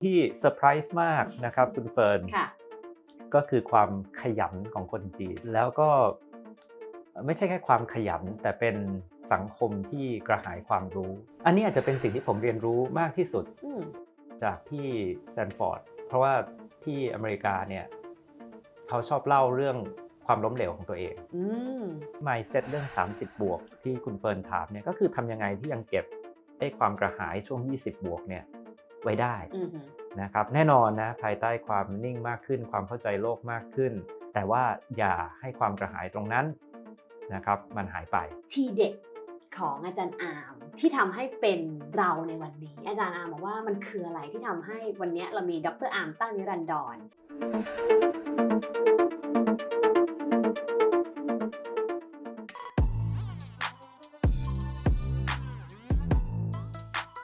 ที่เซอร์ไพรส์มากนะครับคุณเฟิร์นค่ะก็คือความขยันของคนจีนแล้วก็ไม่ใช่แค่ความขยันแต่เป็นสังคมที่กระหายความรู้อันนี้อาจจะเป็นสิ่งที่ผมเรียนรู้มากที่สุดอืมจากที่สแตนฟอร์ดเพราะว่าที่อเมริกาเนี่ยเขาชอบเล่าเรื่องความล้มเหลวของตัวเอง อืม mindset เรื่อง30บวกที่คุณเฟิร์นถามเนี่ยก็คือทำยังไงที่ยังเก็บความกระหายช่วง20บวกเนี่ยไว้ได้ อือฮึนะครับแน่นอนนะภายใต้ความนิ่งมากขึ้นความเข้าใจโลกมากขึ้นแต่ว่าอย่าให้ความกระหายตรงนั้นนะครับมันหายไปทีเด็ดของอาจารย์อามที่ทำให้เป็นเราในวันนี้อาจารย์อามบอกว่ามันคืออะไรที่ทำให้วันนี้เรามีดรอามตั้งนิรันดร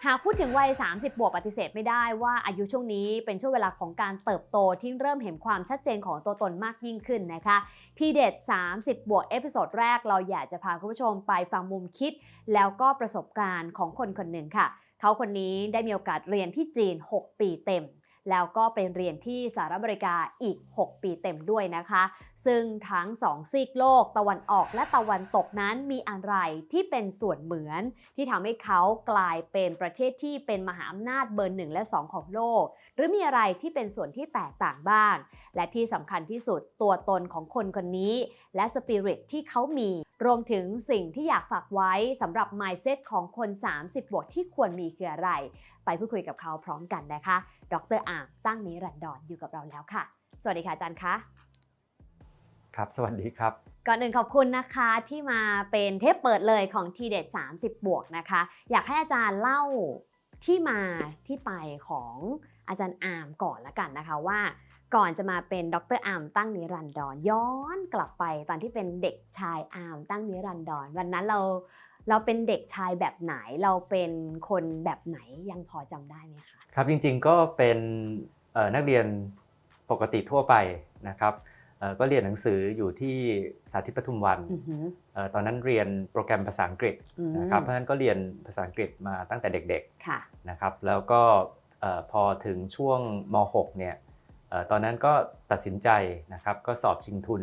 หากพูดถึงวัย30บวกปฏิเสธไม่ได้ว่าอายุช่วงนี้เป็นช่วงเวลาของการเติบโตที่เริ่มเห็นความชัดเจนของตัวตนมากยิ่งขึ้นนะคะทีเด็ด30บวกเอพิโซดแรกเราอยากจะพาคุณผู้ชมไปฟังมุมคิดแล้วก็ประสบการณ์ของคนคนหนึ่งค่ะเขาคนนี้ได้มีโอกาสเรียนที่จีน6ปีเต็มแล้วก็ไปเรียนที่สหรัฐอเมริกาอีก6ปีเต็มด้วยนะคะซึ่งทั้ง2ซีกโลกตะวันออกและตะวันตกนั้นมีอะไรที่เป็นส่วนเหมือนที่ทำให้เขากลายเป็นประเทศที่เป็นมหาอำนาจเบอร์1และ2ของโลกหรือมีอะไรที่เป็นส่วนที่แตกต่างบ้างและที่สำคัญที่สุดตัวตนของคนคนนี้และสปิริตที่เขามีรวมถึงสิ่งที่อยากฝากไว้สำหรับ mindset ของคน30บวกที่ควรมีคืออะไรไปพูดคุยกับเขาพร้อมกันนะคะดร.อามตั้งนิรันดรอยู่กับเราแล้วค่ะสวัสดีค่ะอาจารย์คะครับสวัสดีครับก่อนอื่นขอบคุณนะคะที่มาเป็นเทปเปิดเลยของทีเด็ด30บวกนะคะอยากให้อาจารย์เล่าที่มาที่ไปของอาจารย์อามก่อนละกันนะคะว่าก่อนจะมาเป็นดร.อามตั้งนิรันดรย้อนกลับไปตอนที่เป็นเด็กชายอามตั้งนิรันดรวันนั้นเราเป็นเด็กชายแบบไหนเราเป็นคนแบบไหนยังพอจำได้ไหมคะครับจริงๆก็เป็นนักเรียนปกติทั่วไปนะครับก็เรียนหนังสืออยู่ที่สาธิตปทุมวันตอนนั้นเรียนโปรแกรมภาษาอังกฤษนะครับเพราะฉะนั้นก็เรียนภาษาอังกฤษมาตั้งแต่เด็กๆนะครับแล้วก็พอถึงช่วงม.6 เนี่ยตอนนั้นก็ตัดสินใจนะครับก็สอบชิงทุน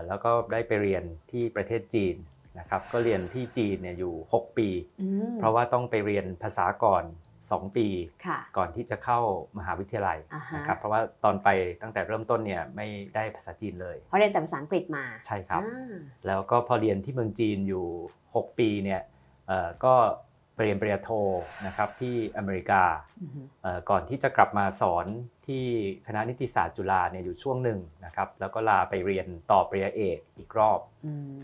แล้วก็ได้ไปเรียนที่ประเทศจีนนะครับก็เรียนที่จีนเนี่ยอยู่6ปีเพราะว่าต้องไปเรียนภาษาก่อน2ปีก่อนที่จะเข้ามหาวิทยาลัยนะครับเพราะว่าตอนไปตั้งแต่เริ่มต้นเนี่ยไม่ได้ภาษาจีนเลยเพราะเรียนแต่ภาษาอังกฤษมาใช่ครับแล้วก็พอเรียนที่เมืองจีนอยู่6ปีเนี่ยก็ไปเรียนปริญญาโทนะครับที่อเมริกาก่อนที่จะกลับมาสอนที่คณะนิติศาสตร์จุฬาเนี่ยอยู่ช่วงหนึ่งนะครับแล้วก็ลาไปเรียนต่อปริญญาเอกอีกรอบ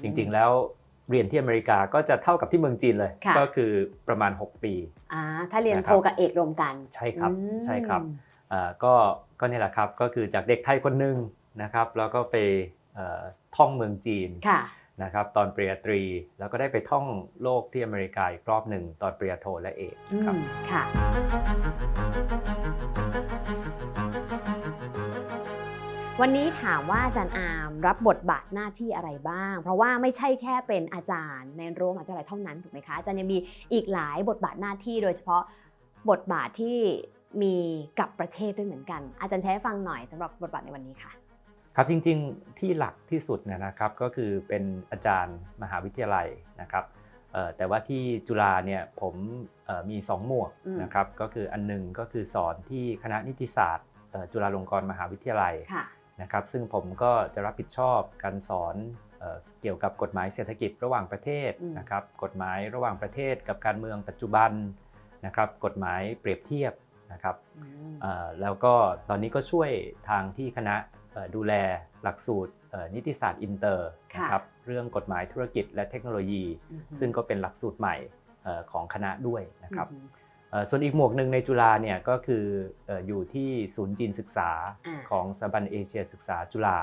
จริงๆแล้วเรียนที่อเมริกาก็จะเท่ากับที่เมืองจีนเลยก็คือประมาณ6ปีถ้าเรียนโทกับเอกรวมกันใช่ครับใช่ครับก็นี่แหละครับก็คือจากเด็กไทยคนหนึ่งนะครับแล้วก็ไปท่องเมืองจีนนะครับตอนปริญญาตรีแล้วก็ได้ไปท่องโลกที่อเมริกาอีกรอบหนึ่งตอนปริญญาโทและเอกครับค่ะวันนี้ถามว่าอาจารย์อามรับบทบาทหน้าที่อะไรบ้างเพราะว่าไม่ใช่แค่เป็นอาจารย์ในรั้วมหาวิทยาลัยเท่านั้นถูกไหมคะอาจารย์ยังมีอีกหลายบทบาทหน้าที่โดยเฉพาะบทบาทที่มีกับประเทศด้วยเหมือนกันอาจารย์ใช้ให้ฟังหน่อยสำหรับบทบาทในวันนี้ค่ะครับจริงๆที่หลักที่สุดนะครับก็คือเป็นอาจารย์มหาวิทยาลัยนะครับแต่ว่าที่จุฬาเนี่ยผมมี2หมวกนะครับก็คืออันนึงก็คือสอนที่คณะนิติศาสตร์จุฬาลงกรณ์มหาวิทยาลัยนะครับซึ่งผมก็จะรับผิดชอบการสอนเกี่ยวกับกฎหมายเศรษฐกิจระหว่างประเทศนะครับกฎหมายระหว่างประเทศกับการเมืองปัจจุบันนะครับกฎหมายเปรียบเทียบนะครับแล้วก็ตอนนี้ก็ช่วยทางที่คณะดูแลหลักสูตรนิติศาสตร์อินเตอร์นะครับเรื่องกฎหมายธุรกิจและเทคโนโลยีซึ่งก็เป็นหลักสูตรใหม่ของคณะด้วยนะครับส่วนอีกหมวกหนึ่งในจุฬาเนี่ยก็คืออยู่ที่ศูนย์จีนศึกษาของสถาบันเอเชียศึกษาจุฬา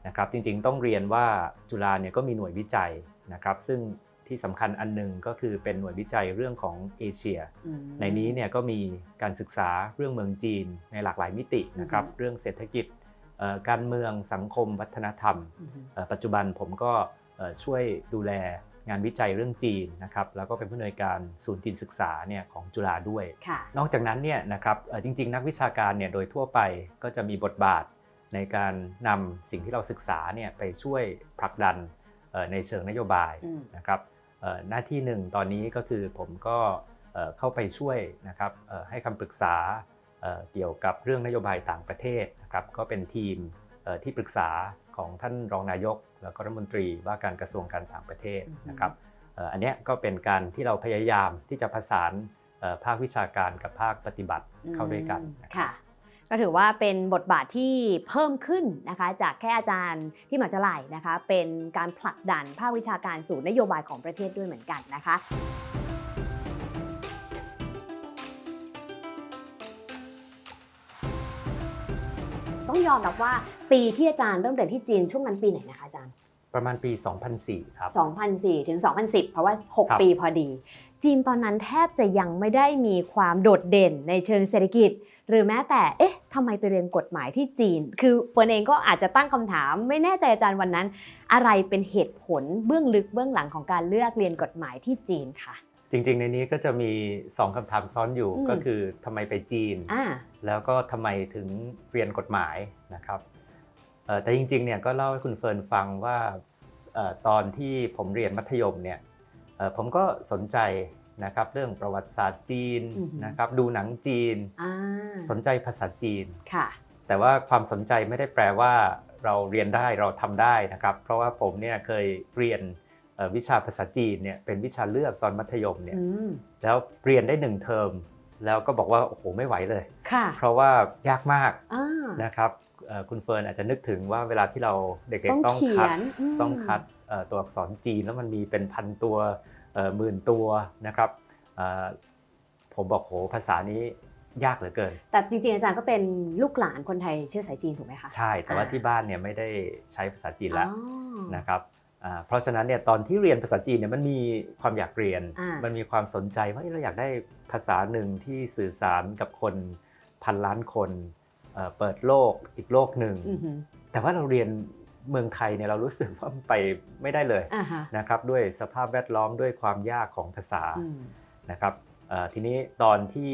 นะครับจริงๆต้องเรียนว่าจุฬาเนี่ยก็มีหน่วยวิจัยนะครับซึ่งที่สำคัญอันนึงก็คือเป็นหน่วยวิจัยเรื่องของเอเชียในนี้เนี่ยก็มีการศึกษาเรื่องเมืองจีนในหลากหลายมิตินะครับเรื่องเศรษฐกิจการเมืองสังคมวัฒนธรรมปัจจุบันผมก็ช่วยดูแล งานวิจัยเรื่องจีนนะครับแล้วก็เป็นผู้อำนวยการศูนย์จีนศึกษาเนี่ยของจุฬาด้วย นอกจากนั้นเนี่ยนะครับจริงๆนักวิชาการเนี่ยโดยทั่วไปก็จะมีบทบาทในการนำสิ่งที่เราศึกษาเนี่ยไปช่วยผลักดันในเชิงนโยบายนะครับหน้าที่หนึ่งตอนนี้ก็คือผมก็เข้าไปช่วยนะครับให้คำปรึกษาเกี่ยวกับเรื่องนโยบายต่างประเทศนะครับก็เป็นทีมที่ปรึกษาของท่านรองนายกแล้วก็รัฐมนตรีว่าการกระทรวงการต่างประเทศนะครับอันนี้ก็เป็นการที่เราพยายามที่จะผสานภาควิชาการกับภาคปฏิบัติเข้าด้วยกันค่ะก็ถือว่าเป็นบทบาทที่เพิ่มขึ้นนะคะจากแค่อาจารย์ที่มหาวิทยาลัยนะคะเป็นการผลักดันภาควิชาการสู่นโยบายของประเทศด้วยเหมือนกันนะคะต้องยอมรับว่าปีที่อาจารย์เริ่มเรียนที่จีนช่วงนั้นปีไหนนะคะอาจารย์ประมาณปี 2004 ครับ 2004 ถึง 2010 เพราะว่า 6 ปีพอดีจีนตอนนั้นแทบจะยังไม่ได้มีความโดดเด่นในเชิงเศรษฐกิจหรือแม้แต่ทำไมไปเรียนกฎหมายที่จีนคือเฟิร์นเองก็อาจจะตั้งคำถามไม่แน่ใจอาจารย์วันนั้นอะไรเป็นเหตุผลเบื้องลึกเบื้องหลังของการเลือกเรียนกฎหมายที่จีนค่ะจริงๆในนี้ก็จะมี2คำถามซ้อนอยู่ก็คือทำไมไปจีนแล้วก็ทำไมถึงเรียนกฎหมายนะครับแต่จริงๆเนี่ยก็เล่าให้คุณเฟิร์นฟังว่าตอนที่ผมเรียนมัธยมเนี่ยผมก็สนใจนะครับเรื่องประวัติศาสตร์จีนนะครับดูหนังจีนสนใจภาษาจีนแต่ว่าความสนใจไม่ได้แปลว่าเราเรียนได้เราทำได้นะครับเพราะว่าผมเนี่ยเคยเรียนวิชาภาษาจีนเนี่ยเป็นวิชาเลือกตอนมัธยมเนี่ยแล้วเรียนได้1 เทอมแล้วก็บอกว่าโอ้โหไม่ไหวเลยเพราะว่ายากมากนะครับคุณเฟิร์นอาจจะนึกถึงว่าเวลาที่เราเด็กๆต้องคัดตัวอักษรจีนแล้วมันมีเป็นพันตัวหมื่นตัวนะครับผมบอกโหภาษานี้ยากเหลือเกินแต่จริงๆอาจารย์ก็เป็นลูกหลานคนไทยเชื้อสายจีนถูกไหมคะใช่แต่ว่าที่บ้านเนี่ยไม่ได้ใช้ภาษาจีนแล้วนะครับเพราะฉะนั้นเนี่ยตอนที่เรียนภาษาจีนเนี่ยมันมีความอยากเรียนมันมีความสนใจว่าเราอยากได้ภาษาหนึ่งที่สื่อสารกับคน1,000 ล้านคนเปิดโลกอีกโลกหนึ่งแต่ว่าเราเรียนเมืองไทยเนี่ยเรารู้สึกว่าไปไม่ได้เลยนะครับด้วยสภาพแวดล้อมด้วยความยากของภาษานะครับทีนี้ตอนที่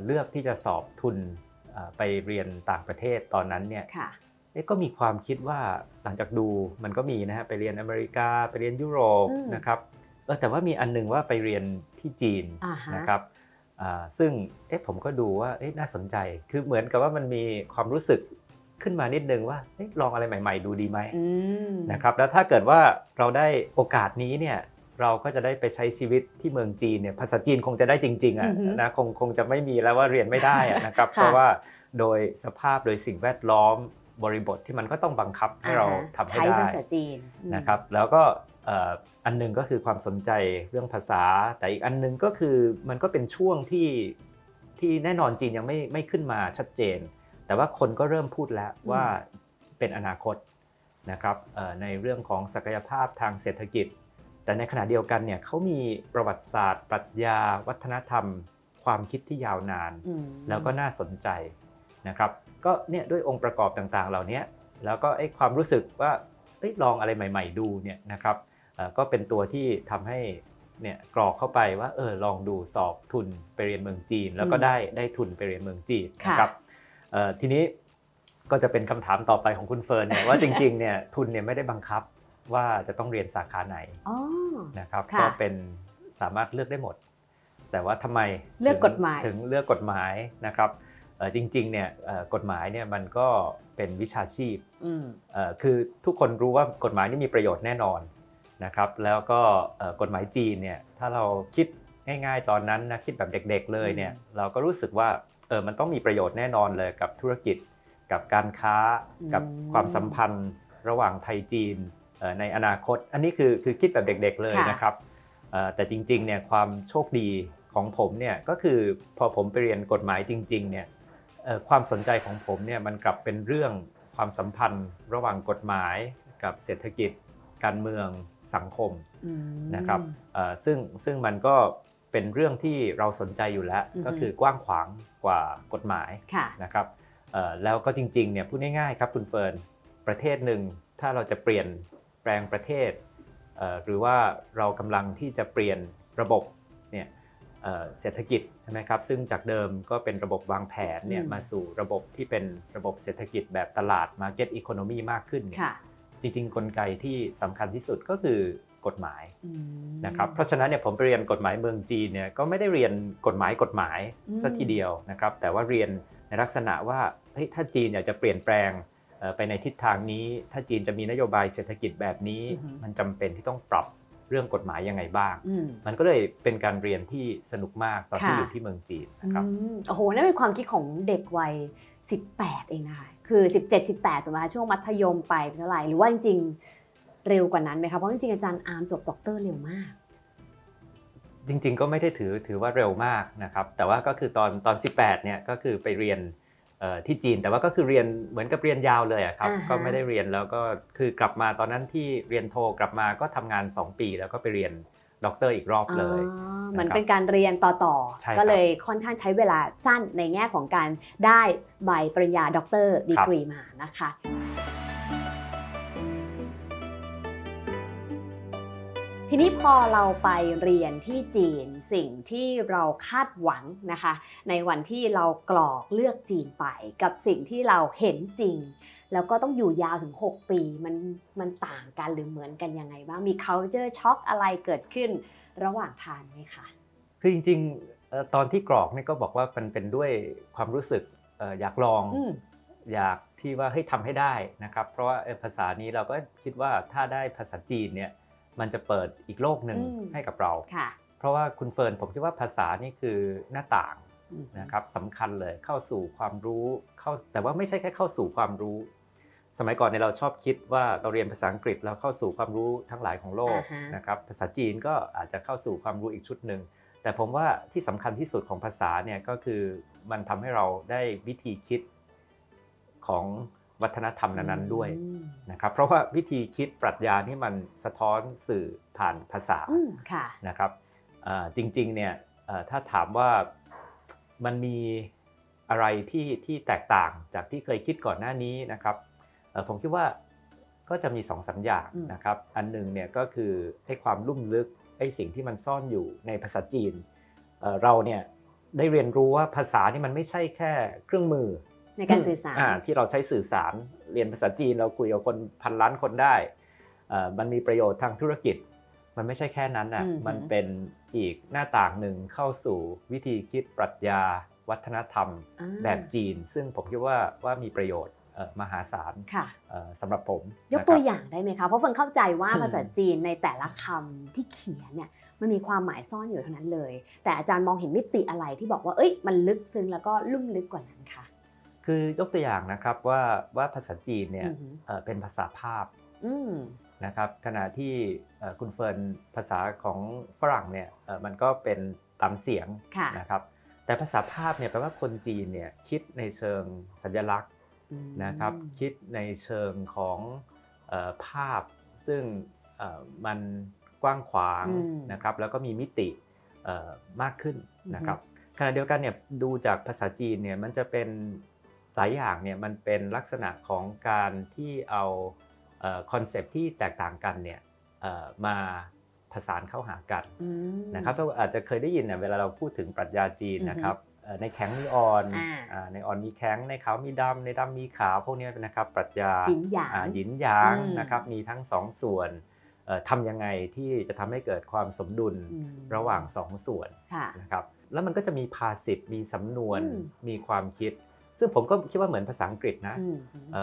เลือกที่จะสอบทุนไปเรียนต่างประเทศตอนนั้นเนี่ยก็มีความคิดว่าหลังจากดูมันก็มีนะฮะไปเรียนอเมริกาไปเรียนยุโรปนะครับแต่ว่ามีอันนึงว่าไปเรียนที่จีนนะครับซึ่งผมก็ดูว่าน่าสนใจคือเหมือนกับว่ามันมีความรู้สึกขึ้นมานิดนึงว่าลองอะไรใหม่ๆดูดีไหมนะครับแล้วถ้าเกิดว่าเราได้โอกาสนี้เนี่ยเราก็จะได้ไปใช้ชีวิตที่เมืองจีนเนี่ยภาษาจีนคงจะได้จริงๆนะคงจะไม่มีแล้วว่าเรียนไม่ได้นะครับเพราะว่าโดยสภาพโดยสิ่งแวดล้อมบริบทที่มันก็ต้องบังคับให้เราทำให้ได้ใช้ภาษาจีนนะครับแล้วก็อันนึงก็คือความสนใจเรื่องภาษาแต่อีกอันนึงก็คือมันก็เป็นช่วงที่แน่นอนจีนยังไม่ขึ้นมาชัดเจนแต่ว่าคนก็เริ่มพูดแล้วว่าเป็นอนาคตนะครับในเรื่องของศักยภาพทางเศรษฐกิจแต่ในขณะเดียวกันเนี่ยเขามีประวัติศาสตร์ปรัชญาวัฒนธรรมความคิดที่ยาวนานแล้วก็น่าสนใจนะครับก็เนี่ยด้วยองค์ประกอบต่างๆเหล่านี้แล้วก็ความรู้สึกว่าลองอะไรใหม่ๆดูเนี่ยนะครับก็เป็นตัวที่ทำให้เนี่ยกรอกเข้าไปว่าลองดูสอบทุนไปเรียนเมืองจีนแล้วก็ได้ทุนไปเรียนเมืองจีนนะครับทีนี้ก็จะเป็นคำถามต่อไปของคุณเฟิร์นเนี่ยว่าจริงๆเนี่ยทุนเนี่ยไม่ได้บังคับว่าจะต้องเรียนสาขาไหนนะครับก็เป็นสามารถเลือกได้หมดแต่ว่าทำไมเลือกกฎหมายถึงเลือกกฎหมายนะครับจริงๆเนี่ยกฎหมายเนี่ยมันก็เป็นวิชาชีพคือทุกคนรู้ว่ากฎหมายนี่มีประโยชน์แน่นอนนะครับแล้วก็กฎหมายจีนเนี่ยถ้าเราคิดง่ายๆตอนนั้นนะคิดแบบเด็กๆเลยเนี่ยเราก็รู้สึกว่ามันต้องมีประโยชน์แน่นอนเลยกับธุรกิจกับการค้ากับความสัมพันธ์ระหว่างไทยจีนในอนาคตอันนี้คือคิดแบบเด็กๆเลยนะครับแต่จริงๆเนี่ยความโชคดีของผมเนี่ยก็คือพอผมไปเรียนกฎหมายจริงๆเนี่ยความสนใจของผมเนี่ยมันกลับเป็นเรื่องความสัมพันธ์ระหว่างกฎหมายกับเศรษฐกิจการเมืองสังคมนะครับซึ่งมันก็เป็นเรื่องที่เราสนใจอยู่แล้วก็คือกว้างขวางกว่ากฎหมายนะครับแล้วก็จริงๆเนี่ยพูดง่ายๆครับคุณเฟิร์นประเทศหนึ่งถ้าเราจะเปลี่ยนแปลงประเทศ หรือว่าเรากำลังที่จะเปลี่ยนระบบเนี่ยเศรษฐกิจใช่ไหมครับซึ่งจากเดิมก็เป็นระบบวางแผนเนี่ยมาสู่ระบบที่เป็นระบบเศรษฐกิจแบบตลาด Market Economy มากขึ้นเนี่ยจริงๆกลไกที่สำคัญที่สุดก็คือกฎหมายนะครับเพราะฉะนั้นเนี่ยผมไปเรียนกฎหมายเมืองจีนเนี่ยก็ไม่ได้เรียนกฎหมายซะทีเดียวนะครับแต่ว่าเรียนในลักษณะว่าถ้าจีนอยากจะเปลี่ยนแปลงไปในทิศทางนี้ถ้าจีนจะมีนโยบายเศรษฐกิจแบบนี้มันจำเป็นที่ต้องปรับเรื่องกฎหมายยังไงบ้างมันก็เลยเป็นการเรียนที่สนุกมากตอนที่อยู่ที่เมืองจีนนะครับโอ้โหนั่นเป็นความคิดของเด็กวัย18เองนะคะคือ17-18ถูกไหมคะช่วงมัธยมไปเท่าไหร่หรือว่าจริงๆเร็วกว่านั้นไหมคะเพราะจริงๆอาจารย์อาร์มจบด็อกเตอร์เร็วมากจริงๆก็ไม่ได้ถือว่าเร็วมากนะครับแต่ว่าก็คือตอน18เนี่ยก็คือไปเรียนที่จีนแต่ว่าก็คือเรียนเหมือนกับเรียนยาวเลยครับก็ไม่ได้เรียนแล้วก็คือกลับมาตอนนั้นที่เรียนโทกลับมาก็ทำงาน2 ปีแล้วก็ไปเรียนด็อกเตอร์อีกรอบเลยเหมือนเป็นการเรียนต่อก็เลยค่อนข้างใช้เวลาสั้นในแง่ของการได้ใบปริญญาด็อกเตอร์ดีกรีมานะคะทีนี้พอเราไปเรียนที่จีนสิ่งที่เราคาดหวังนะคะในวันที่เรากรอกเลือกจีนไปกับสิ่งที่เราเห็นจริงแล้วก็ต้องอยู่ยาวถึง6 ปีมันต่างกันหรือเหมือนกันยังไงบ้างมี culture shock อะไรเกิดขึ้นระหว่างทางไหมคะคือจริงๆตอนที่กรอกนี่ก็บอกว่ามันเป็นด้วยความรู้สึกอยากลองอยากที่ว่าทำให้ได้นะครับเพราะว่าภาษานี้เราก็คิดว่าถ้าได้ภาษาจีนเนี่ยมันจะเปิดอีกโลกหนึ่งให้กับเราเพราะว่าคุณเฟิร์นผมคิดว่าภาษานี่คือหน้าต่างนะครับสำคัญเลยเข้าสู่ความรู้แต่ว่าไม่ใช่แค่เข้าสู่ความรู้สมัยก่อนเนี่ยเราชอบคิดว่าเราเรียนภาษาอังกฤษแล้วเข้าสู่ความรู้ทั้งหลายของโลกนะครับภาษาจีนก็อาจจะเข้าสู่ความรู้อีกชุดหนึ่งแต่ผมว่าที่สำคัญที่สุดของภาษาเนี่ยก็คือมันทำให้เราได้วิธีคิดของวัฒนธรรมนั้นๆด้วยนะครับเพราะว่าวิธีคิดปรัชญานี่มันสะท้อนสื่อผ่านภาษานะครับจริงๆเนี่ยถ้าถามว่ามันมีอะไรที่แตกต่างจากที่เคยคิดก่อนหน้านี้นะครับผมคิดว่าก็จะมี2-3อย่างนะครับอันหนึ่งเนี่ยก็คือความลุ่มลึกสิ่งที่มันซ่อนอยู่ในภาษาจีนเราเนี่ยได้เรียนรู้ว่าภาษานี่มันไม่ใช่แค่เครื่องมือในการสื่อสารที่เราใช้สื่อสารเรียนภาษาจีนเราคุยกับคนพันล้านคนได้มันมีประโยชน์ทางธุรกิจมันไม่ใช่แค่นั้นนะมันเป็นอีกหน้าต่างหนึ่งเข้าสู่วิธีคิดปรัชญาวัฒนธรรมแบบจีนซึ่งผมคิดว่ามีประโยชน์มหาศาลสำหรับผมยกตัวอย่างได้ไหมคะเพราะฟังเข้าใจว่าภาษาจีนในแต่ละคำที่เขียนเนี่ยมันมีความหมายซ่อนอยู่เท่านั้นเลยแต่อาจารย์มองเห็นมิติอะไรที่บอกว่ามันลึกซึ้งแล้วก็ลุ่มลึกกว่านั้นคะคือยกตัวอย่างนะครับว่าภาษาจีนเนี่ยเป็นภาษาภาพนะครับขณะที่คุณเฟิร์นภาษาของฝรั่งเนี่ยมันก็เป็นตามเสียงนะครับแต่ภาษาภาพเนี่ยแปลว่าคนจีนเนี่ยคิดในเชิงสัญลักษณ์นะครับคิดในเชิงของภาพซึ่งมันกว้างขวางนะครับแล้วก็มีมิติมากขึ้นนะครับขณะเดียวกันเนี่ยดูจากภาษาจีนเนี่ยมันจะเป็นหลายอย่างเนี่ยมันเป็นลักษณะของการที่เอาคอนเซปต์ที่แตกต่างกันเนี่ยมาผสานเข้าหากันนะครับเราอาจจะเคยได้ยินเวลาเราพูดถึงปรัชญาจีนนะครับในแข็งมีอ่อนในอ่อนมีแข็งในขาวมีดำในดำมีขาวพวกนี้นะครับปรัชญาหยินหยางนะครับมีทั้ง2ส่วนทำยังไงที่จะทำให้เกิดความสมดุลระหว่าง2ส่วนนะครับแล้วมันก็จะมีภาษิตมีสำนวนมีความคิดซึ่งผมก็คิดว่าเหมือนภาษาอังกฤษนะ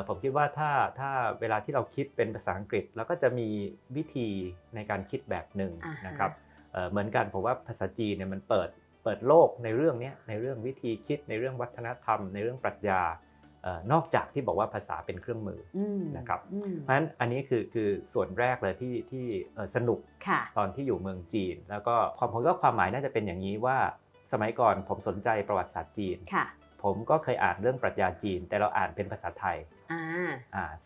ผมคิดว่าถ้าเวลาที่เราคิดเป็นภาษาอังกฤษแล้วก็จะมีวิธีในการคิดแบบหนึ่งนะครับเหมือนกันผมว่าภาษาจีนเนี่ยมันเปิดโลกในเรื่องนี้ในเรื่องวิธีคิดในเรื่องวัฒนธรรมในเรื่องปรัชญานอกจากที่บอกว่าภาษาเป็นเครื่องมือนะครับเพราะฉะนั้นอันนี้คือส่วนแรกเลยที่สนุกตอนที่อยู่เมืองจีนแล้วก็ผมว่าความหมายน่าจะเป็นอย่างนี้ว่าสมัยก่อนผมสนใจประวัติศาสตร์จีนผมก็เคยอ่านเรื่องปรัชญาจีนแต่เราอ่านเป็นภาษาไทย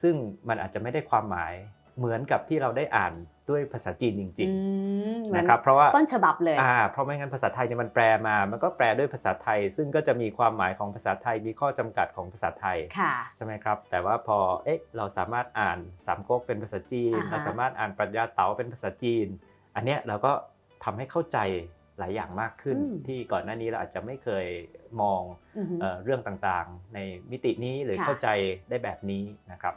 ซึ่งมันอาจจะไม่ได้ความหมาย เหมือนกับที่เราได้อ่านด้วยภาษาจีนจริงๆ นะ นะ ค ค รั รั บบ เพราะว่า ต้นฉบับเลย เพราะไม่งั้นภาษาไทยเนี่ยมันแปลมามันก็แปลด้วยภาษาไทย ซึ่งก็จะมีความหมายของภาษาไทยมีข้อจำกัดของภาษาไทย ค่ะ ใช่ไหมครับแต่ว่าพอเราสามารถอ่านสามก๊กเป็นภาษาจีน อ่าฮะ เราสามารถอ่านปรัชญาเต๋าเป็นภาษาจีน อันเนี้ยเราก็ทำให้เข้าใจหลายอย่างมากขึ้น ที่ก่อนหน้านี้เราอาจจะไม่เคยมอง อือฮึ เรื่องต่างๆในมิตินี้หรือ ค่ะ เข้าใจได้แบบนี้นะครับ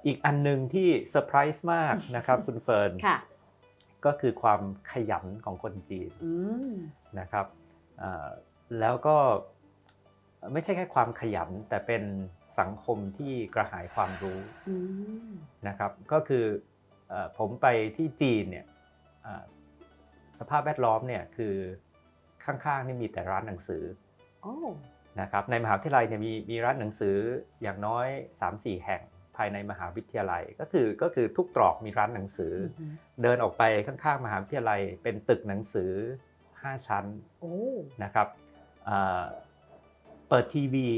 อีกอันหนึงที่เซอร์ไพรส์มากนะครับ คุณเฟิร์น ค่ะ ก็คือความขยันของคนจีน อืม นะครับแล้วก็ไม่ใช่แค่ความขยันแต่เป็นสังคมที่กระหายความรู้ อืม นะครับก็คือผมไปที่จีนเนี่ยสภาพแวดล้อมเนี่ยคือข้างๆนี่มีแต่ร้านหนังสือ โอ้ นะครับในมหาวิทยาลัยเนี่ยมีร้านหนังสืออย่างน้อย 3-4 แห่งภายในมหาวิทยาลัยก็คือทุกตรอกมีร้านหนังสือ อือฮึ เดินออกไปข้างๆมหาวิทยาลัยเป็นตึกหนังสือ5 ชั้น โอ้ นะครับเปิดทีวี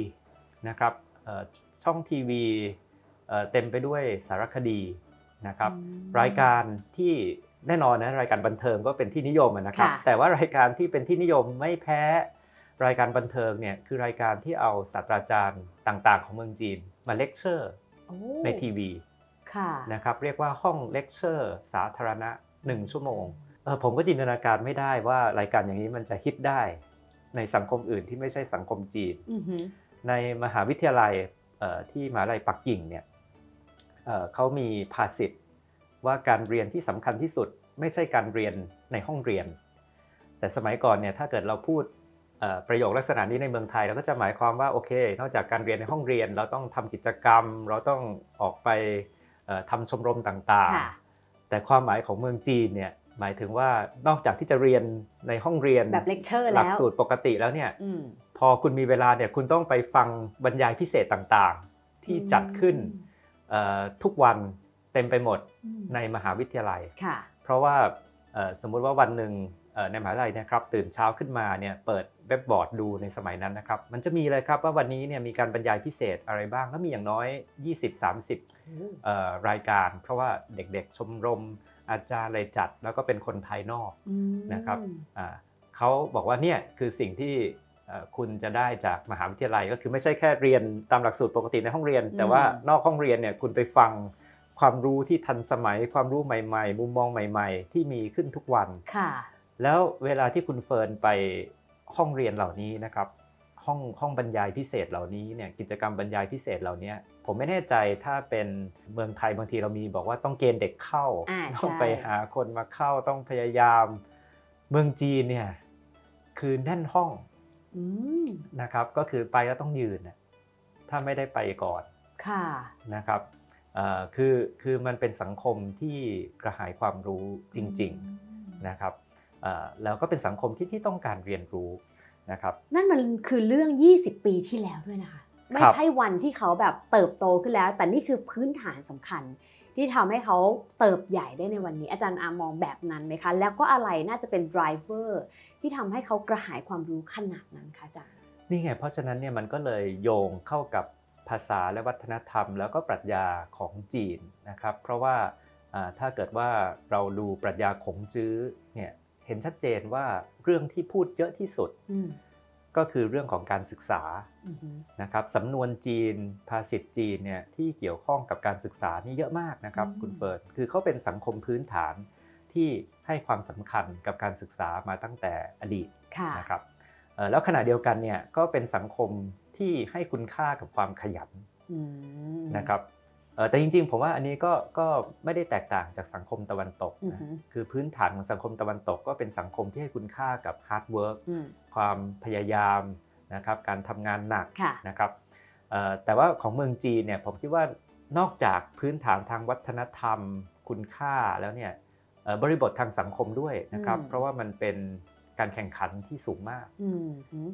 นะครับช่องทีวีเต็มไปด้วยสารคดีนะครับรายการที่แน่นอนนะรายการบันเทิงก็เป็นที่นิยมนะครับแต่ว่ารายการที่เป็นที่นิยมไม่แพ้รายการบันเทิงเนี่ยคือรายการที่เอาศาสตราจารย์ต่างๆของเมืองจีนมาเลคเชอร์ในทีวีนะครับเรียกว่าห้องเลคเชอร์สาธารณะ1 ชั่วโมงผมก็จินตนาการไม่ได้ว่ารายการอย่างนี้มันจะฮิตได้ในสังคมอื่นที่ไม่ใช่สังคมจีนในมหาวิทยาลัยที่มหาวิทยาลัยปักกิ่งเนี่ยเขามีภาษิตว่าการเรียนที่สำคัญที่สุดไม่ใช่การเรียนในห้องเรียนแต่สมัยก่อนเนี่ยถ้าเกิดเราพูดประโยคลักษณะนี้ในเมืองไทยเราก็จะหมายความว่าโอเคนอกจากการเรียนในห้องเรียนเราต้องทำกิจกรรมเราต้องออกไปทำชมรมต่างๆแต่ความหมายของเมืองจีนเนี่ยหมายถึงว่านอกจากที่จะเรียนในห้องเรียนแบบเลคเชอร์แล้วหลักสูตรปกติแล้วเนี่ยพอคุณมีเวลาเนี่ยคุณต้องไปฟังบรรยายพิเศษต่างๆที่จัดขึ้นทุกวันเต็มไปหมดในมหาวิทยาลัยเพราะว่าสมมุติว่าวันหนึ่งในมหาวิทยาลัยนะครับตื่นเช้าขึ้นมาเนี่ยเปิดเว็บบอร์ดดูในสมัยนั้นนะครับมันจะมีเลยครับว่าวันนี้เนี่ยมีการบรรยายพิเศษอะไรบ้างแล้วมีอย่างน้อย 20-30 รายการเพราะว่าเด็กๆชมรมอาจารย์อะไรจัดแล้วก็เป็นคนภายนอกนะครับเขาบอกว่าเนี่ยคือสิ่งที่คุณจะได้จากมหาวิทยาลัยก็คือไม่ใช่แค่เรียนตามหลักสูตรปกติในห้องเรียนแต่ว่านอกห้องเรียนเนี่ยคุณไปฟังความรู้ที่ทันสมัยความรู้ใหม่ๆมุมมองใหม่ๆที่มีขึ้นทุกวันแล้วเวลาที่คุณเฟิร์นไปห้องเรียนเหล่านี้นะครับห้องบรรยายพิเศษเหล่านี้เนี่ยกิจกรรมบรรยายพิเศษเหล่านี้ผมไม่แน่ใจถ้าเป็นเมืองไทยบางทีเรามีบอกว่าต้องเกณฑ์เด็กเข้าต้องไปหาคนมาเข้าต้องพยายามเมืองจีนเนี่ยคือแน่นห้องนะครับก็คือไปแล้วต้องยืนถ้าไม่ได้ไปก่อนนะครับคือมันเป็นสังคมที่กระหายความรู้จริงๆนะครับแล้วก็เป็นสังคมที่ต้องการเรียนรู้นะครับนั่นมันคือเรื่อง20 ปีที่แล้วด้วยนะคะไม่ใช่วันที่เขาแบบเติบโตขึ้นแล้วแต่นี่คือพื้นฐานสำคัญที่ทำให้เขาเติบใหญ่ได้ในวันนี้อาจารย์อามองแบบนั้นไหมคะแล้วก็อะไรน่าจะเป็นไดรเวอร์ที่ทำให้เขากระหายความรู้ขนาดนั้นคะอาจารย์นี่ไงเพราะฉะนั้นเนี่ยมันก็เลยโยงเข้ากับภาษาและวัฒนธรรมแล้วก็ปรัชญาของจีนนะครับเพราะว่าถ้าเกิดว่าเราดูปรัชญาขงจื้อเนี่ยเห็นชัดเจนว่าเรื่องที่พูดเยอะที่สุดก็คือเรื่องของการศึกษานะครับสำนวนจีนภาษิตจีนเนี่ยที่เกี่ยวข้องกับการศึกษานี่เยอะมากนะครับคุณเฟิร์นคือเขาเป็นสังคมพื้นฐานที่ให้ความสำคัญกับการศึกษามาตั้งแต่อดีตนะครับแล้วขณะเดียวกันเนี่ยก็เป็นสังคมที่ให้คุณค่ากับความขยันนะครับแต่จริงๆผมว่าอันนี้ก็ไม่ได้แตกต่างจากสังคมตะวันตกนะคือพื้นฐานของสังคมตะวันตกก็เป็นสังคมที่ให้คุณค่ากับฮาร์ดเวิร์กความพยายามนะครับการทำงานหนักนะครับแต่ว่าของเมืองจีนเนี่ยผมคิดว่านอกจากพื้นฐานทางวัฒนธรรมคุณค่าแล้วเนี่ยบริบททางสังคมด้วยนะครับเพราะว่ามันเป็นการแข่งขันที่สูงมาก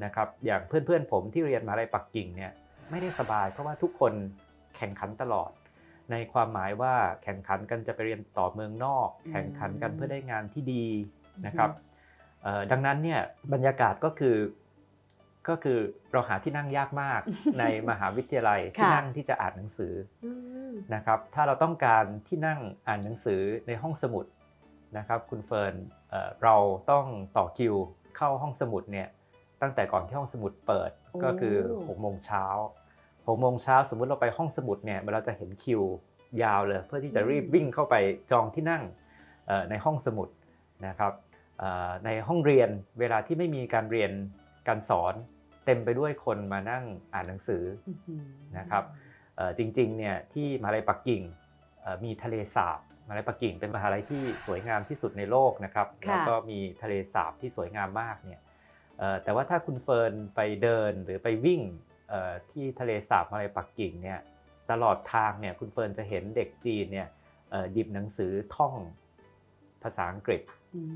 นะครับอย่างเพื่อนๆผมที่เรียนมหาวิทยาลัยปักกิ่งเนี่ยไม่ได้สบายเพราะว่าทุกคนแข่งขันตลอดในความหมายว่าแข่งขันกันจะไปเรียนต่อเมืองนอกแข่งขันกันเพื่อได้งานที่ดีนะครับดังนั้นเนี่ยบรรยากาศก็คือ ก็คือเราหาที่นั่งยากมาก ในมหาวิทยาลัยที่นั่งที่จะอ่านหนังสือนะครับถ้าเราต้องการที่นั่งอ่านหนังสือในห้องสมุดนะครับคุณเฟิร์นเราต้องต่อคิวเข้าห้องสมุดเนี่ยตั้งแต่ก่อนที่ห้องสมุดเปิดก็คือ6 โมงเช้า6 โมงเช้าสมมุติเราไปห้องสมุดเนี่ยเราจะเห็นคิวยาวเลยเพื่อที่จะรีบวิ่งเข้าไปจองที่นั่งในห้องสมุดนะครับในห้องเรียนเวลาที่ไม่มีการเรียนการสอนเต็มไปด้วยคนมานั่งอ่านหนังสือนะครับจริงๆเนี่ยที่มหาลัยปักกิ่งมีทะเลสาบมหาลัยปักกิ่งเป็นมหาลัยที่สวยงามที่สุดในโลกนะครับแล้วก็มีทะเลสาบที่สวยงามมากเนี่ยแต่ว่าถ้าคุณเฟิร์นไปเดินหรือไปวิ่งที่ทะเลสาบมหาลัยปักกิ่งเนี่ยตลอดทางเนี่ยคุณเฟิร์นจะเห็นเด็กจีนเนี่ยหยิบหนังสือท่องภาษาอังกฤษ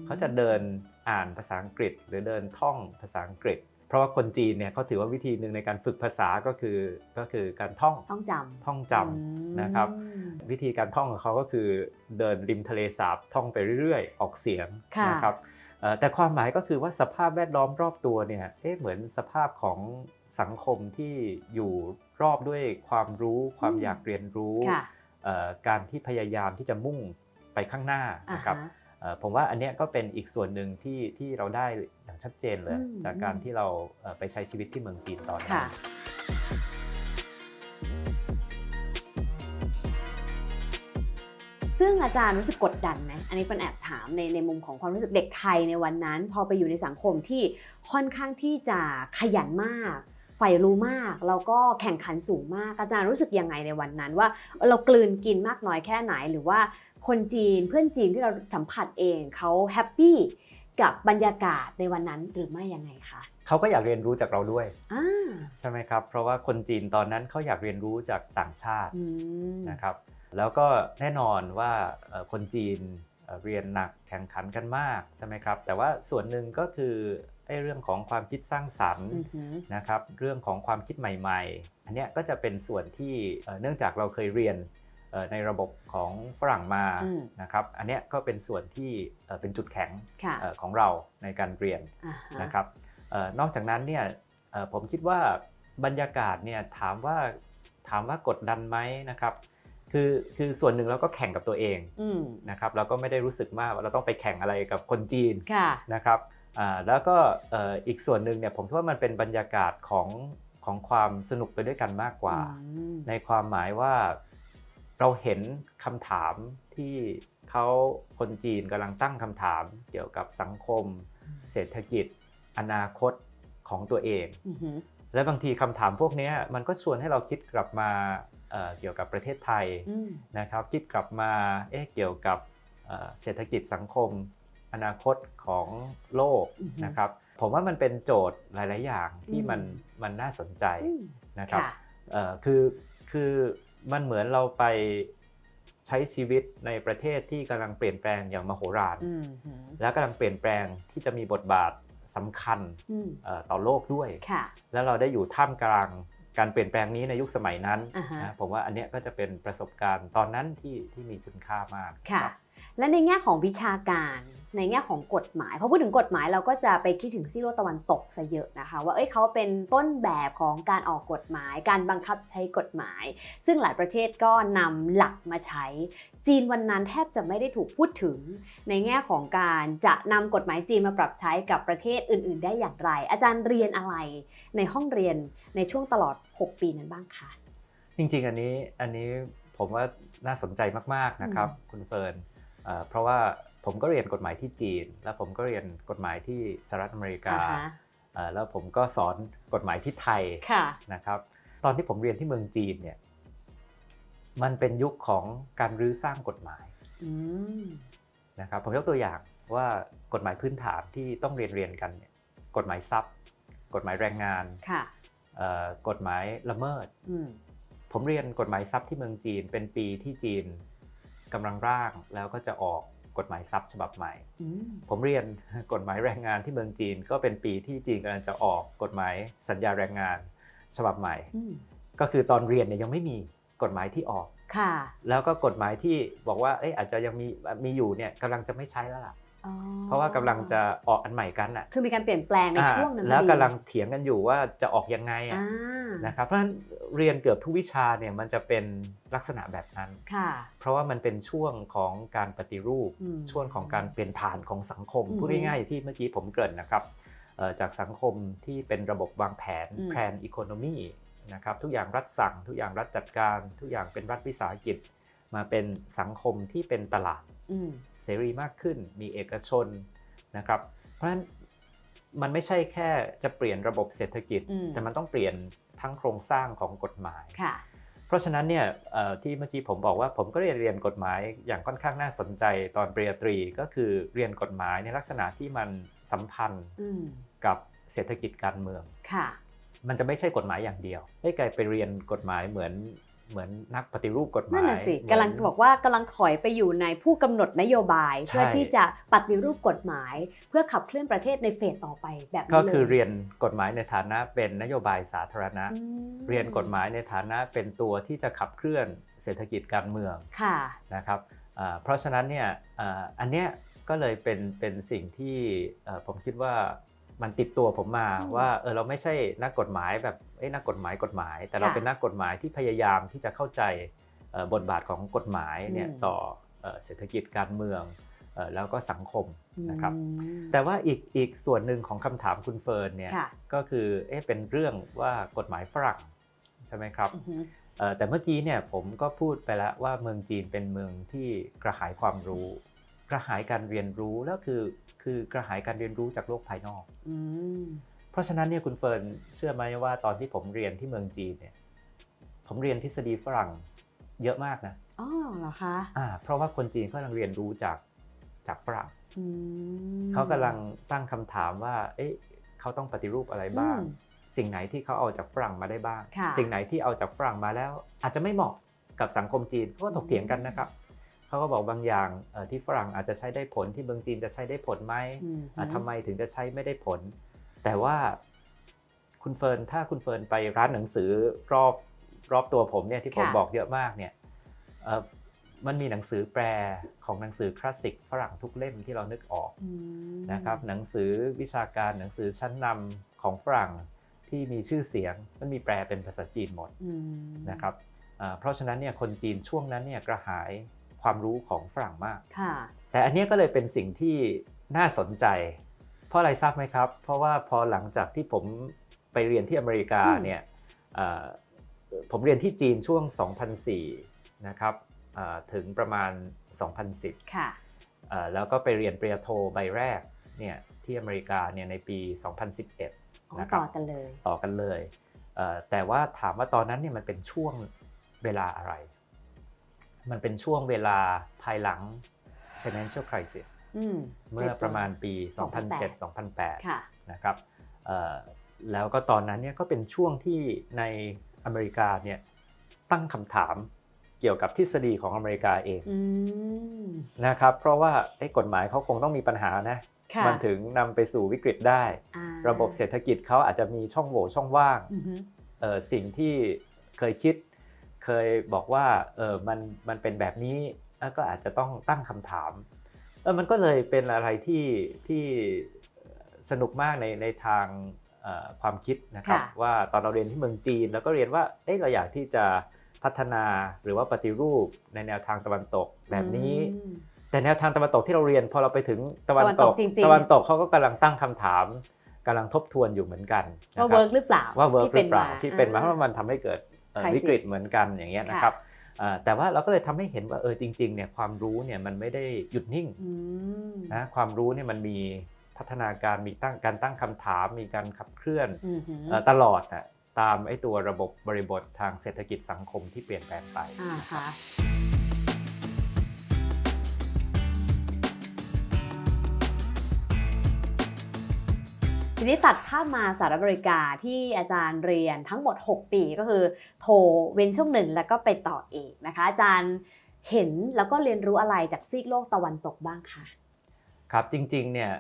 เขาจะเดินอ่านภาษาอังกฤษหรือเดินท่องภาษาอังกฤษเพราะว่าคนจีนเนี่ยเขาถือว่าวิธีหนึ่งในการฝึกภาษาก็คือการท่องจำนะครับวิธีการท่องของเขาก็คือเดินริมทะเลสาบท่องไปเรื่อยๆออกเสียงนะครับแต่ความหมายก็คือว่าสภาพแวดล้อมรอบตัวเนี่ยเหมือนสภาพของสังคมที่อยู่รอบด้วยความรู้ความอยากเรียนรู้การที่พยายามที่จะมุ่งไปข้างหน้านะครับผมว่าอันนี้ก็เป็นอีกส่วนหนึ่งที่เราได้อย่างชัดเจนเลยจากการที่เราไปใช้ชีวิตที่เมืองจีนตอนนั้นซึ่งอาจารย์รู้สึกกดดันไหมอันนี้เป็นแอบถามในมุมของความรู้สึกเด็กไทยในวันนั้นพอไปอยู่ในสังคมที่ค่อนข้างที่จะขยันมากใฝ่รู้มากแล้วก็แข่งขันสูงมากอาจารย์รู้สึกยังไงในวันนั้นว่าเรากลืนกินมากน้อยแค่ไหนหรือว่าคนจีนเพื่อนจีนที่เราสัมผัสเองเขาแฮปปี้กับบรรยากาศในวันนั้นหรือไม่ยังไงคะเขาก็อยากเรียนรู้จากเราด้วยใช่ไหมครับเพราะว่าคนจีนตอนนั้นเขาอยากเรียนรู้จากต่างชาตินะครับแล้วก็แน่นอนว่าคนจีนเรียนหนักแข่งขันกันมากใช่ไหมครับแต่ว่าส่วนหนึ่งก็คือเรื่องของความคิดสร้างสรรค์นะครับเรื่องของความคิดใหม่ๆอันนี้ก็จะเป็นส่วนที่เนื่องจากเราเคยเรียนในระบบของฝรั่งมานะครับอันนี้ก็เป็นส่วนที่เป็นจุดแข็งของเราในการเรียนนะครับนอกจากนั้นเนี่ยผมคิดว่าบรรยากาศเนี่ยถามว่ากดดันไหมนะครับคือส่วนหนึ่งเราก็แข่งกับตัวเองนะครับเราก็ไม่ได้รู้สึกมากว่าเราต้องไปแข่งอะไรกับคนจีนนะครับแล้วก็อีกส่วนหนึ่งเนี่ยผมคิดว่ามันเป็นบรรยากาศของความสนุกไปด้วยกันมากกว่าในความหมายว่าเราเห็นคำถามที่คนจีนกำลังตั้งคำถามเกี่ยวกับสังคมเศรษฐกิจอนาคตของตัวเองและบางทีคำถามพวกนี้มันก็ชวนให้เราคิดกลับมาเกี่ยวกับประเทศไทยนะครับคิดกลับมาเกี่ยวกับเศรษฐกิจสังคมอนาคตของโลกนะครับผมว่ามันเป็นโจทย์หลายๆอย่างที่มันน่าสนใจนะครับคือมันเหมือนเราไปใช้ชีวิตในประเทศที่กำลังเปลี่ยนแปลงอย่างมโหฬารและกำลังเปลี่ยนแปลงที่จะมีบทบาทสำคัญต่อโลกด้วยแล้วเราได้อยู่ท่ามกลางการเปลี่ยนแปลงนี้ในยุคสมัยนั้นนะผมว่าอันนี้ก็จะเป็นประสบการณ์ตอนนั้นที่มีคุณค่ามากและในแง่ของวิชาการในแง่ของกฎหมายพอพูดถึงกฎหมายเราก็จะไปคิดถึงซีโร่ตะวันตกซะเยอะนะคะว่าเขาเป็นต้นแบบของการออกกฎหมายการบังคับใช้กฎหมายซึ่งหลายประเทศก็นำหลักมาใช้จีนวันนั้นแทบจะไม่ได้ถูกพูดถึงในแง่ของการจะนำกฎหมายจีนมาปรับใช้กับประเทศอื่นๆได้อย่างไรอาจารย์เรียนอะไรในห้องเรียนในช่วงตลอด6 ปีนั้นบ้างคะจริงๆอันนี้ผมว่าน่าสนใจมากๆนะครับคุณเฟิร์นเพราะว่าผมก็เรียนกฎหมายที่จีนแล้วผมก็เรียนกฎหมายที่สหรัฐอเมริกาแล้วผมก็สอนกฎหมายที่ไทยนะครับตอนที่ผมเรียนที่เมืองจีนเนี่ยมันเป็นยุคของการรื้อสร้างกฎหมายนะครับผมยกตัวอย่างว่ากฎหมายพื้นฐานที่ต้องเรียนกันเนี่ยกฎหมายทรัพย์กฎหมายแรงงานกฎหมายละเมิดผมเรียนกฎหมายทรัพย์ที่เมืองจีนเป็นปีที่จีนกำลังร่างแล้วก็จะออกกฎหมายทรัพย์ฉบับใหม่ผมเรียนกฎหมายแรงงานที่เมืองจีนก็เป็นปีที่จีนกำลังจะออกกฎหมายสัญญาแรงงานฉบับใหม่ก็คือตอนเรียนเนี่ยยังไม่มีกฎหมายที่ออกแล้วก็กฎหมายที่บอกว่าอาจจะยังมีอยู่เนี่ยกำลังจะไม่ใช้แล้วล่ะ อ๋อ เพราะว่ากำลังจะออกอันใหม่กันอ่ะ คือมีการเปลี่ยนแปลงในช่วงนั้น แล้ว พอดี กำลังเถียงกันอยู่ว่าจะออกยังไง อ่า นะครับเพราะฉะนั้นเรียนเกือบทุกวิชาเนี่ยมันจะเป็นลักษณะแบบนั้น ค่ะ เพราะว่ามันเป็นช่วงของการปฏิรูป อืม ช่วงของการเปลี่ยนผ่านของสังคม อืม พูดง่ายๆที่เมื่อกี้ผมเกริ่นนะครับจากสังคมที่เป็นระบบวางแผน อืม แพลนอีโคโนมีนะครับทุกอย่างรัฐสั่งทุกอย่างรัฐจัดการทุกอย่างเป็นรัฐวิสาหกิจมาเป็นสังคมที่เป็นตลาด อืม เสรีมากขึ้นมีเอกชนนะครับเพราะฉะนั้นมันไม่ใช่แค่จะเปลี่ยนระบบเศรษฐกิจ อืม แต่มันต้องเปลี่ยนทั้งโครงสร้างของกฎหมาย ค่ะ เพราะฉะนั้นเนี่ยที่เมื่อกี้ผมบอกว่าผมก็เรียนกฎหมายอย่างค่อนข้างน่าสนใจตอนปริญญาตรีก็คือเรียนกฎหมายในลักษณะที่มันสัมพันธ์ อืม กับเศรษฐกิจการเมือง ค่ะ มันจะไม่ใช่กฎหมายอย่างเดียวให้กลายไปเรียนกฎหมายเหมือนนักปฏิรูปกฎหมาย นั่นน่ะสิ เหมือน กำลังบอกว่ากำลังถอยไปอยู่ในผู้กำหนดนโยบาย ใช่ เพื่อที่จะปฏิรูปกฎหมาย เพื่อขับเคลื่อนประเทศในเฟสต่อไปแบบนี้ ก็คือ ล เรียนกฎหมายในฐานะเป็นนโยบายสาธารณะ อืม เรียนกฎหมายในฐานะเป็นตัวที่จะขับเคลื่อนเศรษฐกิจการเมือง ค่ะ นะครับเพราะฉะนั้นเนี่ยอันเนี้ยก็เลยเป็นสิ่งที่ผมคิดว่ามันติดตัวผมมา อืม ว่าเราไม่ใช่นักกฎหมายแบบนักกฎหมาย แต่เรา ค่ะ เป็นนักกฎหมายที่พยายามที่จะเข้าใจบทบาทของกฎหมายเนี่ย อืม ต่อเศรษฐกิจการเมืองแล้วก็สังคมนะครับ อืม แต่ว่าอีกส่วนหนึ่งของคำถามคุณเฟิร์นเนี่ย ค่ะ ก็คือเป็นเรื่องว่ากฎหมายฝรั่งใช่ไหมครับ อือฮึ แต่เมื่อกี้เนี่ยผมก็พูดไปแล้วว่าเมืองจีนเป็นเมืองที่กระหายความรู้ กระหายการเรียนรู้แล้วคือกระหายการเรียนรู้จากโลกภายนอก อืม เพราะฉะนั้นเนี่ยคุณเฟิร์นเชื่อไหมว่าตอนที่ผมเรียนที่เมืองจีนเนี่ยผมเรียนทฤษฎีฝรั่งเยอะมากนะ อ๋อเหรอคะ เพราะว่าคนจีนเขากำลังเรียนรู้จากฝรั่ง อืม เขากำลังตั้งคำถามว่าเขาต้องปฏิรูปอะไรบ้าง อืม สิ่งไหนที่เขาเอาจากฝรั่งมาได้บ้าง ค่ะ สิ่งไหนที่เอาจากฝรั่งมาแล้ว อาจจะไม่เหมาะกับสังคมจีนเขาก็ถกเถียงกันนะครับเขาก็บอกบางอย่างที่ฝรั่งอาจจะใช้ได้ผลที่เมืองจีนจะใช้ได้ผลไหม อืม ทำไมถึงจะใช้ไม่ได้ผล แต่ว่าคุณเฟิร์นถ้าคุณเฟิร์นไปร้านหนังสือรอบตัวผมเนี่ยที่ผมบอกเยอะมากเนี่ยมันมีหนังสือแปลของหนังสือคลาสสิกฝรั่งทุกเล่มที่เรานึกออก อืม นะครับหนังสือวิชาการหนังสือชั้นนำของฝรั่งที่มีชื่อเสียงมันมีแปลเป็นภาษาจีนหมด อืม นะครับเพราะฉะนั้นเนี่ยคนจีนช่วงนั้นเนี่ยกระหายความรู้ของฝรั่งมาก ค่ะ แต่อันนี้ก็เลยเป็นสิ่งที่น่าสนใจ เพราะอะไรทราบไหมครับ เพราะว่าพอหลังจากที่ผมไปเรียนที่อเมริกาเนี่ยผมเรียนที่จีนช่วง 2004 นะครับถึงประมาณ 2010 ค่ะ แล้วก็ไปเรียนปริญญาโทใบแรกเนี่ยที่อเมริกาเนี่ยในปี 2011 นะครับ ต่อกันเลย ต่อกันเลยแต่ว่าถามว่าตอนนั้นเนี่ยมันเป็นช่วงเวลาอะไร มันเป็นช่วงเวลาภายหลัง financial crisis เมื่อประมาณปี 2007-2008 ค่ะ นะครับแล้วก็ตอนนั้นเนี่ยก็เป็นช่วงที่ในอเมริกาเนี่ยตั้งคำถามเกี่ยวกับทฤษฎีของอเมริกาเอง อืม นะครับเพราะว่ากฎหมายเขาคงต้องมีปัญหานะ ค่ะ มันถึงนำไปสู่วิกฤตได้ อ่า ระบบเศรษฐกิจเขาอาจจะมีช่องโหว่ช่องว่าง อือฮึ สิ่งที่เคยคิดเคยบอกว่ามันเป็นแบบนี้ก็อาจจะต้องตั้งคำถามมันก็เลยเป็นอะไรที่สนุกมากในทางความคิดนะครับว่าตอนเราเรียนที่เมืองจีนแล้วก็เรียนว่าเราอยากที่จะพัฒนาหรือว่าปฏิรูปในแนวทางตะวันตกแบบนี้ แต่แนวทางตะวันตกที่เราเรียนพอเราไปถึงตะวันตกเขาก็กำลังตั้งคำถามกำลังทบทวนอยู่เหมือนกัน ว่าเวิร์กหรือเปล่า ว่าเวิร์กหรือเปล่าที่เป็นมา อ่ เพราะมันทำให้เกิดวิกฤตเหมือนกันอย่างเงี้ยนะครับแต่ว่าเราก็เลยทำให้เห็นว่าจริงๆเนี่ยความรู้เนี่ยมันไม่ได้หยุดนิ่งนะความรู้เนี่ยมันมีพัฒนาการมีการตั้งคำถามมีการขับเคลื่อนตลอดตามตัวระบบบริบททางเศรษฐกิจสังคมที่เปลี่ยนแปลงไป ค่ะทีนี้ตัดภาพมาสหรัฐอเมริกาที่อาจารย์เรียนทั้งหมด 6 ปีก็คือโทเว้นช่วงหนึ่งแล้วก็ไปต่อเอกนะคะอาจารย์เห็นแล้วก็เรียนรู้อะไรจากซีกโลกตะวันตกบ้างคะครับจริงๆเนี่ย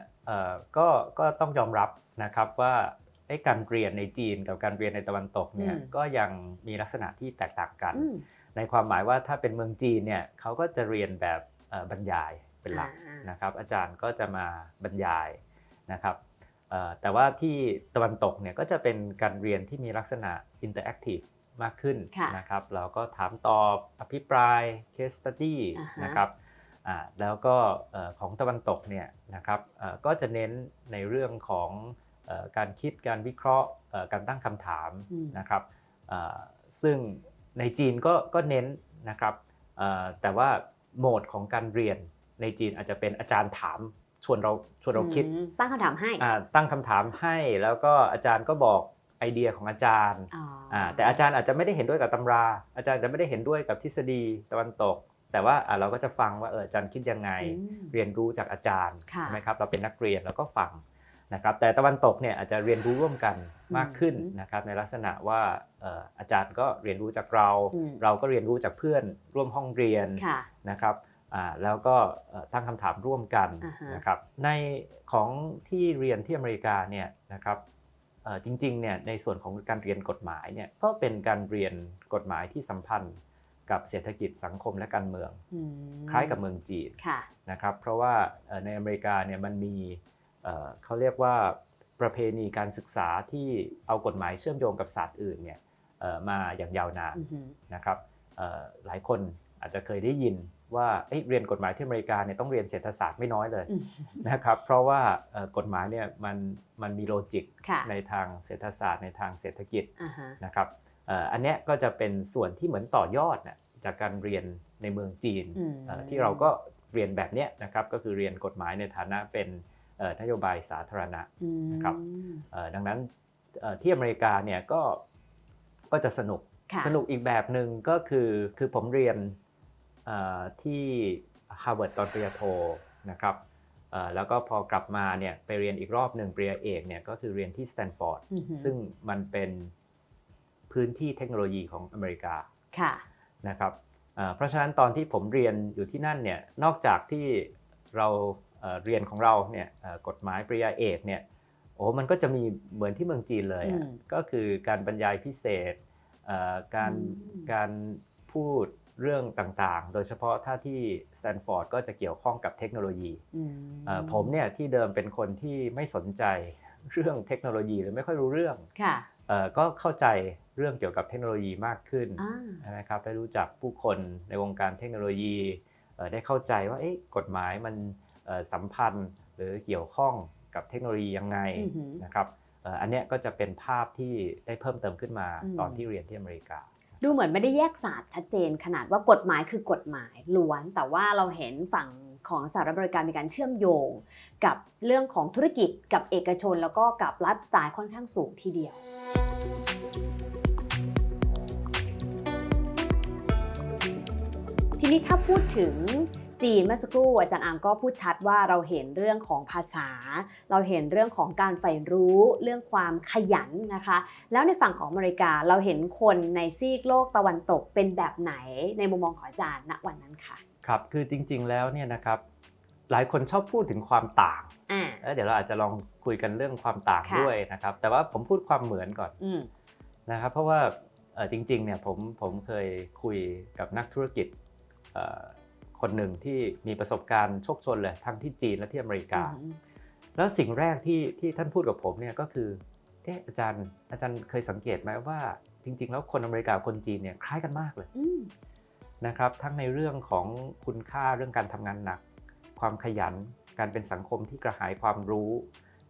ก็ต้องยอมรับนะครับว่าการเรียนในจีนกับการเรียนในตะวันตกเนี่ยก็ยังมีลักษณะที่แตกต่างกันในความหมายว่าถ้าเป็นเมืองจีนเนี่ยเขาก็จะเรียนแบบบรรยาย เป็นหลักนะครับอาจารย์ก็จะมาบรรยายนะครับแต่ว่าที่ตะวันตกเนี่ยก็จะเป็นการเรียนที่มีลักษณะ interactive มากขึ้นนะครับเราก็ถามตอบอภิปราย case study นะครับแล้วก็ของตะวันตกเนี่ยนะครับก็จะเน้นในเรื่องของการคิดการวิเคราะห์การตั้งคำถามนะครับซึ่งในจีนก็เน้นนะครับแต่ว่าโหมดของการเรียนในจีนอาจจะเป็นอาจารย์ถามชวนเราคิดตั้งคำถามให้ตั้งคำถามให้แล้วก็อาจารย์ก็บอกไอเดียของอาจารย์แต่อาจารย์อาจจะไม่ได้เห็นด้วยกับตำราอาจารย์จะไม่ได้เห็นด้วยกับทฤษฎีตะวันตกแต่ว่าเราก็จะฟังว่าอาจารย์คิดยังไงเรียนรู้จากอาจารย์ใช่ไหมครับเราเป็นนักเรียนแล้วก็ฟังนะครับแต่ตะวันตกเนี่ยอาจจะเรียนรู้ร่วมกันมากขึ้นนะครับในลักษณะว่าอาจารย์ก็เรียนรู้จากเราก็เรียนรู้จากเพื่อนร่วมห้องเรียนนะครับแล้วก็ตั้งคำถามร่วมกันนะครับในของที่เรียนที่อเมริกาเนี่ยนะครับจริงๆเนี่ยในส่วนของการเรียนกฎหมายเนี่ยก็เป็นการเรียนกฎหมายที่สัมพันธ์กับเศรษฐกิจสังคมและการเมืองคล้ายกับเมืองจีนนะครับเพราะว่าในอเมริกาเนี่ยมันมีเขาเรียกว่าประเพณีการศึกษาที่เอากฎหมายเชื่อมโยงกับศาสตร์อื่นเนี่ยมาอย่างยาวนานนะครับหลายคนอาจจะเคยได้ยินว่าเรียนกฎหมายที่อเมริกาเนี่ยต้องเรียนเศรษฐศาสตร์ไม่น้อยเลยนะครับเพราะว่ากฎหมายเนี่ยมันมีโลจิกในทางเศรษฐศาสตร์ในทางเศรษฐกิจนะครับอันนี้ก็จะเป็นส่วนที่เหมือนต่อยอดจากการเรียนในเมืองจีนที่เราก็เรียนแบบนี้นะครับก็คือเรียนกฎหมายในฐานะเป็นนโยบายสาธารณะนะครับดังนั้นที่อเมริกาเนี่ยก็จะสนุกอีกแบบหนึ่งก็คือผมเรียนที่ Harvard ตอนปริญญาโทนะครับแล้วก็พอกลับมาเนี่ยไปเรียนอีกรอบหนึ่งปริญญาเอกเนี่ยก็คือเรียนที่สแตนฟอร์ดซึ่งมันเป็นพื้นที่เทคโนโลยีของอเมริกานะครับเพราะฉะนั้นตอนที่ผมเรียนอยู่ที่นั่นเนี่ยนอกจากที่เราเรียนของเราเนี่ยกฎหมายปริญญาเอกเนี่ยมันก็จะมีเหมือนที่เมืองจีนเลยก็คือการบรรยายพิเศษการพูดเรื่องต่างๆโดยเฉพาะถ้าที่สแตนฟอร์ดก็จะเกี่ยวข้องกับเทคโนโลยีผมเนี่ยที่เดิมเป็นคนที่ไม่สนใจเรื่องเทคโนโลยีหรือไม่ค่อยรู้เรื่องก็เข้าใจเรื่องเกี่ยวกับเทคโนโลยีมากขึ้นนะครับได้รู้จักผู้คนในวงการเทคโนโลยีได้เข้าใจว่ากฎหมายมันสัมพันธ์หรือเกี่ยวข้องกับเทคโนโลยียังไงนะครับอันเนี้ยก็จะเป็นภาพที่ได้เพิ่มเติมขึ้นมาตอนที่เรียนที่อเมริกาดูเหมือนไม่ได้แยกศาสตร์ชัดเจนขนาดว่ากฎหมายคือกฎหมายล้วนแต่ว่าเราเห็นฝั่งของสหรัฐอเมริกามีการเชื่อมโยงกับเรื่องของธุรกิจกับเอกชนแล้วก็กับไลฟ์สไตล์ค่อนข้างสูงทีเดียวทีนี้ถ้าพูดถึงจีนเมื่อสักครู่อาจารย์อาร์มก็พูดชัดว่าเราเห็นเรื่องของภาษาเราเห็นเรื่องของการใฝ่รู้เรื่องความขยันนะคะแล้วในฝั่งของอเมริกาเราเห็นคนในซีกโลกตะวันตกเป็นแบบไหนในมุมมองของอาจารย์ณวันนั้นค่ะครับคือจริงๆแล้วเนี่ยนะครับหลายคนชอบพูดถึงความต่างเดี๋ยวเราอาจจะลองคุยกันเรื่องความต่างด้วยนะครับแต่ว่าผมพูดความเหมือนก่อนนะครับเพราะว่าจริงๆเนี่ยผมเคยคุยกับนักธุรกิจคนหนึ่งที่มีประสบการณ์โชคโชนเลยทั้งที่จีนและที่อเมริกาแล้วสิ่งแรกที่ท่านพูดกับผมเนี่ยก็คืออาจารย์เคยสังเกตไหมว่าจริงๆแล้วคนอเมริกาคนจีนเนี่ยคล้ายกันมากเลยนะครับทั้งในเรื่องของคุณค่าเรื่องการทำงานหนักความขยันการเป็นสังคมที่กระหายความรู้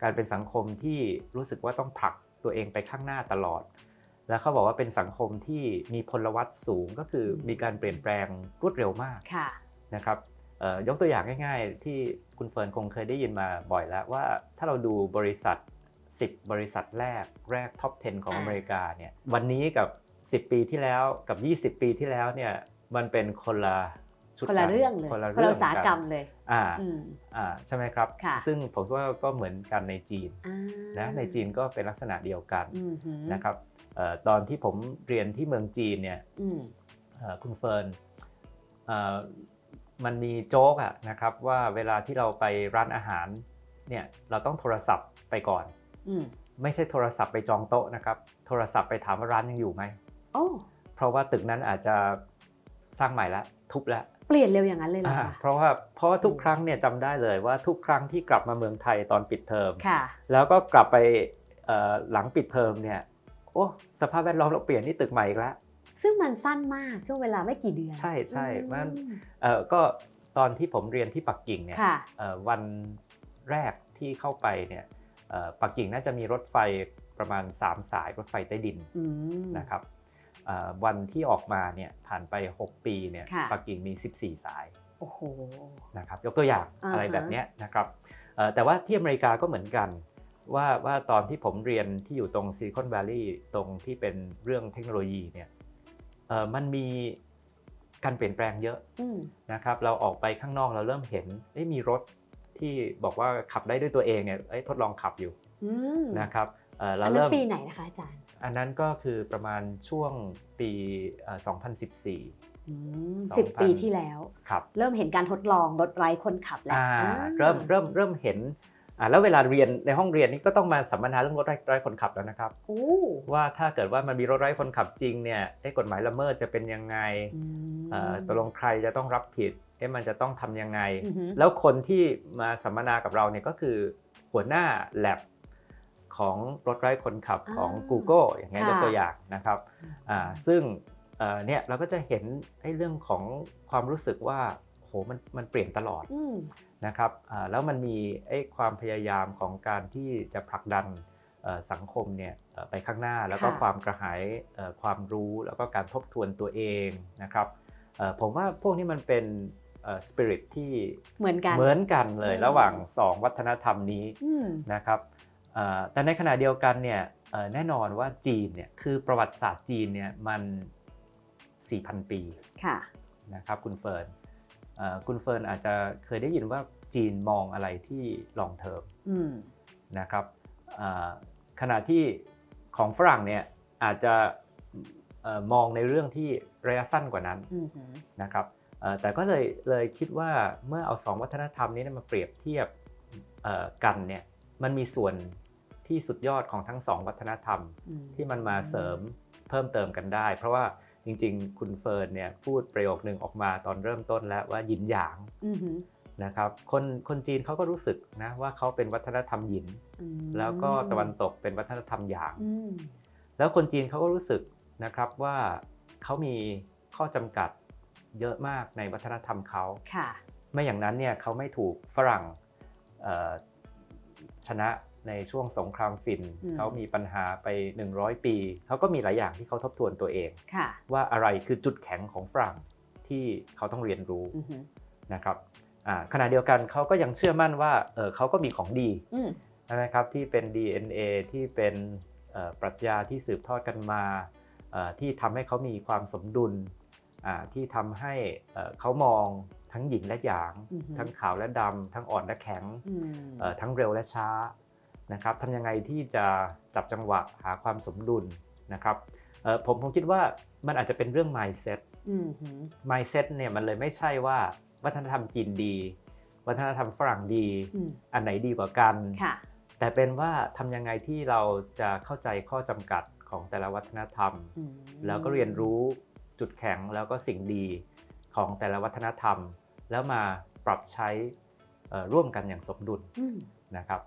การเป็นสังคมที่รู้สึกว่าต้องผลักตัวเองไปข้างหน้าตลอดแล้วเขาบอกว่าเป็นสังคมที่มีพลวัตสูงก็คือมีการเปลี่ยนแปลงรวดเร็วมากนะครับยกตัวอย่างง่ายๆที่คุณเฟิร์นคงเคยได้ยินมาบ่อยแล้วว่าถ้าเราดูบริษัท10บริษัทแรกท็อป 10 ของอเมริกาเนี่ยวันนี้กับ10ปีที่แล้วกับ20ปีที่แล้วเนี่ยมันเป็นคนละชุดคนละเรื่องเลยคนละอุตสาหกรรมเลยใช่ไหมครับซึ่งผมว่าก็เหมือนกันในจีนนะในจีนก็เป็นลักษณะเดียวกันนะครับตอนที่ผมเรียนที่เมืองจีนเนี่ยคุณเฟิร์นมันมีโจ๊กนะครับว่าเวลาที่เราไปร้านอาหารเนี่ยเราต้องโทรศัพท์ไปก่อนไม่ใช่โทรศัพท์ไปจองโต๊ะนะครับโทรศัพท์ไปถามว่าร้านยังอยู่ไหมเพราะว่าตึกนั้นอาจจะ สร้างใหม่แล้วทุบแล้ว เปลี่ยนเร็วอย่างนั้นเลยเหรอคะ เพราะว่าทุกครั้งเนี่ยจำได้เลยว่าทุกครั้งที่กลับมาเมืองไทยตอนปิดเทอม ค่ะ แล้วก็กลับไปหลังปิดเทอมเนี่ยโอ้สภาพแวดล้อมเราเปลี่ยนนี่ตึกใหม่อีกแล้ว ซึ่งมันสั้นมากช่วงเวลาไม่กี่เดือน ใช่มันก็ตอนที่ผมเรียนที่ปักกิ่งเนี่ย ค่ะ วันแรกที่เข้าไปเนี่ยปักกิ่งน่าจะมีรถไฟประมาณ3สายรถไฟใต้ดินนะครับวันที่ออกมาเนี่ยผ่านไป6ปีเนี่ยปักกิ่งมี14สายโอ้โหนะครับยกตัวอย่างอะไรแบบนี้นะครับแต่ว่าที่อเมริกาก็เหมือนกันว่าตอนที่ผมเรียนที่อยู่ตรงซิลิคอนแวลลีย์ตรงที่เป็นเรื่องเทคโนโลยีเนี่ยมันมีการเปลี่ยนแปลงเยอะนะครับเราออกไปข้างนอกเราเริ่มเห็นมีรถที่บอกว่าขับได้ด้วยตัวเองเนี่ยทดลองขับอยู่นะครับเราเริ่มปีไหนนะคะอาจารย์อันนั้นก็คือประมาณช่วงปี2014 10 ปีที่แล้วเริ่มเห็นการทดลองรถไร้คนขับแล้วเริ่มเห็นแล้วเวลาเรียนในห้องเรียนนี่ก็ต้องมาสัมมนาเรื่องรถไร้คนขับแล้วนะครับว่าถ้าเกิดว่ามันมีรถไร้คนขับจริงเนี่ยกฎหมายละเมิดจะเป็นยังไงตกลงใครจะต้องรับผิดมันจะต้องทำยังไงแล้วคนที่มาสัมมนากับเราเนี่ยก็คือหัวหน้า lab ของรถไร้คนขับของ Google อย่างเงี้ยยกตัวอย่างนะครับซึ่งเนี่ยเราก็จะเห็นเรื่องของความรู้สึกว่าโหมันเปลี่ยนตลอดนะครับแล้วมันมีความพยายามของการที่จะผลักดันสังคมเนี่ยไปข้างหน้าแล้วก็ความกระหายความรู้แล้วก็การทบทวนตัวเองนะครับผมว่าพวกนี้มันเป็นสปิริตที่เหมือนกันเลยระหว่าง2วัฒนธรรมนี้นะครับแต่ในขณะเดียวกันเนี่ยแน่นอนว่าจีนเนี่ยคือประวัติศาสตร์จีนเนี่ยมัน 4,000 ปีนะครับคุณเฟิร์นอาจจะเคยได้ยินว่าจีนมองอะไรที่ลองเทอมนะครับขณะที่ของฝรั่งเนี่ยอาจจะมองในเรื่องที่ระยะสั้นกว่านั้นนะครับแต่ก็เลยคิดว่าเมื่อเอา2วัฒนธรรมนี้มาเปรียบเทียบกันเนี่ยมันมีส่วนที่สุดยอดของทั้ง2วัฒนธรรมที่มันมาเสริมเพิ่มเติมกันได้เพราะว่าจริงๆคุณเฟิร์นเนี่ยพูดประโยคนึงออกมาตอนเริ่มต้นแล้วว่าหยินหยางนะครับคนจีนเขาก็รู้สึกนะว่าเขาเป็นวัฒนธรรมหยินแล้วก็ตะวันตกเป็นวัฒนธรรมหยางแล้วคนจีนเขาก็รู้สึกนะครับว่าเขามีข้อจำกัดเยอะมากในวัฒนธรรมเขาไม่อย่างนั้นเนี่ยเขาไม่ถูกฝรั่งชนะในช่วงสงครามฟินเขามีปัญหาไป100ปีเขาก็มีหลายอย่างที่เขาทบทวนตัวเองว่าอะไรคือจุดแข็งของฝรั่งที่เขาต้องเรียนรู้นะครับขณะเดียวกันเขาก็ยังเชื่อมั่นว่าเขาก็มีของดีนะครับที่เป็น DNA ที่เป็นปรัชญาที่สืบทอดกันมาที่ทำให้เขามีความสมดุลที่ทำให้เขามองทั้งหยินและหยางทั้งขาวและดำทั้งอ่อนและแข็งทั้งเร็วและช้านะครับทำยังไงที่จะจับจังหวะหาความสมดุลนะครับผมคิดว่ามันอาจจะเป็นเรื่อง mindset เนี่ยมันเลยไม่ใช่ว่าวัฒนธรรมจีนดีวัฒนธรรมฝรั่งดีอันไหนดีกว่ากันแต่เป็นว่าทำยังไงที่เราจะเข้าใจข้อจำกัดของแต่ละวัฒนธรรมแล้วก็เรียนรู้จุดแข็งแล้วก็สิ่งดีของแต่ละวัฒนธรรมแล้วมาปรับใช้ร่วมกันอย่างสมดุลนะครับ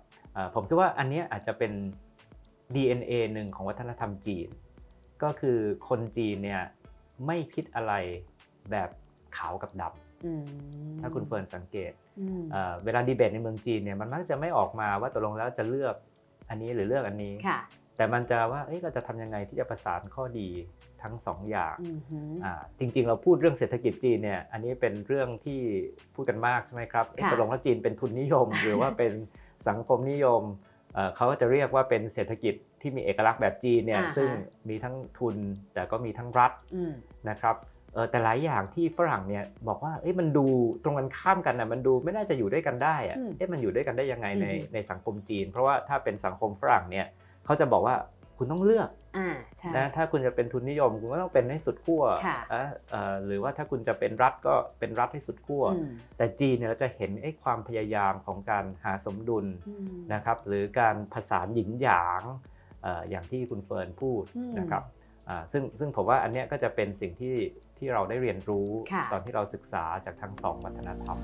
ผมคิดว่าอันนี้อาจจะเป็น DNA หนึ่งของวัฒนธรรมจีนก็คือคนจีนเนี่ยไม่คิดอะไรแบบขาวกับดำถ้าคุณเฟิร์นสังเกตเวลาดีเบตในเมืองจีนเนี่ยมันมักจะไม่ออกมาว่าตกลงแล้วจะเลือกอันนี้หรือเลือกอันนี้แต่มันจะว่าเราจะทำยังไงที่จะประสานข้อดีทั้ง2อย่างจริงๆเราพูดเรื่องเศรษฐกิจจีนเนี่ยอันนี้เป็นเรื่องที่พูดกันมากใช่ไหมครับตกลงแล้วจีนเป็นทุนนิยม หรือว่าเป็นสังคมนิยมเขาก็จะเรียกว่าเป็นเศรษฐกิจที่มีเอกลักษณ์แบบจีนเนี่ยซึ่งมีทั้งทุนแต่ก็มีทั้งรัฐนะครับแต่หลายอย่างที่ฝรั่งเนี่ยบอกว่ามันดูตรงกันข้ามกันนะมันดูไม่น่าจะอยู่ด้วยกันได้มันอยู่ด้วยกันได้ยังไงในสังคมจีนเพราะว่าถ้าเป็นสังคมฝรั่งเนี่ยเขาจะบอกว่าคุณต้องเลือกนะถ้าคุณจะเป็นทุนนิยมคุณก็ต้องเป็นให้สุดขั้วหรือว่าถ้าคุณจะเป็นรัฐก็เป็นรัฐให้สุดขั้วแต่จีนเนี่ยเราจะเห็นความพยายามของการหาสมดุลนะครับหรือการผสานหยินหยางอย่างที่คุณเฟิร์นพูดนะครับ ซึ่งผมว่าอันเนี้ยก็จะเป็นสิ่งที่เราได้เรียนรู้ ค่ะ ตอนที่เราศึกษาจากทั้งสองวัฒนธรรม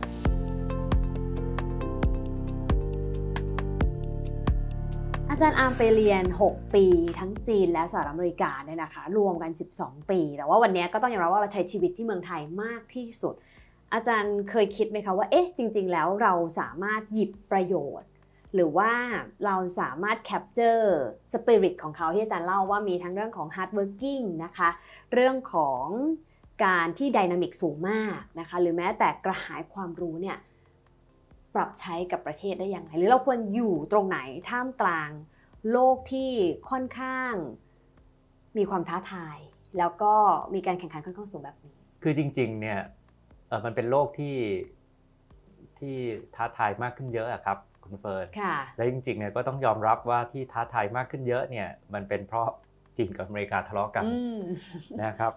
อาจารย์อาร์มไปเรียน 6 ปีทั้งจีนและสหรัฐอเมริกาเนี่ยนะคะรวมกัน 12 ปีแต่ว่าวันนี้ก็ต้องยอมรับว่าเราใช้ชีวิตที่เมืองไทยมากที่สุดอาจารย์เคยคิดไหมคะว่าเอ๊ะจริงๆแล้วเราสามารถหยิบประโยชน์หรือว่าเราสามารถแคปเจอร์สปิริตของเขาที่อาจารย์เล่าว่ามีทั้งเรื่องของ hard working นะคะเรื่องของการที่ไดนามิกสูงมากนะคะหรือแม้แต่กระหายความรู้เนี่ยปรับใช้กับประเทศได้ยังไงหรือเราควรอยู่ตรงไหนท่ามกลางโลกที่ค่อนข้างมีความท้าทายแล้วก็มีการแข่งขันค่อนข้างสูงแบบนี้คือจริงๆเนี่ยมันเป็นโลกที่ท้าทายมากขึ้นเยอะอะครับคุณเฟิร์นและจริงๆเนี่ยก็ต้องยอมรับว่าที่ท้าทายมากขึ้นเยอะเนี่ยมันเป็นเพราะจีนกับอเมริกาทะเลาะกันนะครับ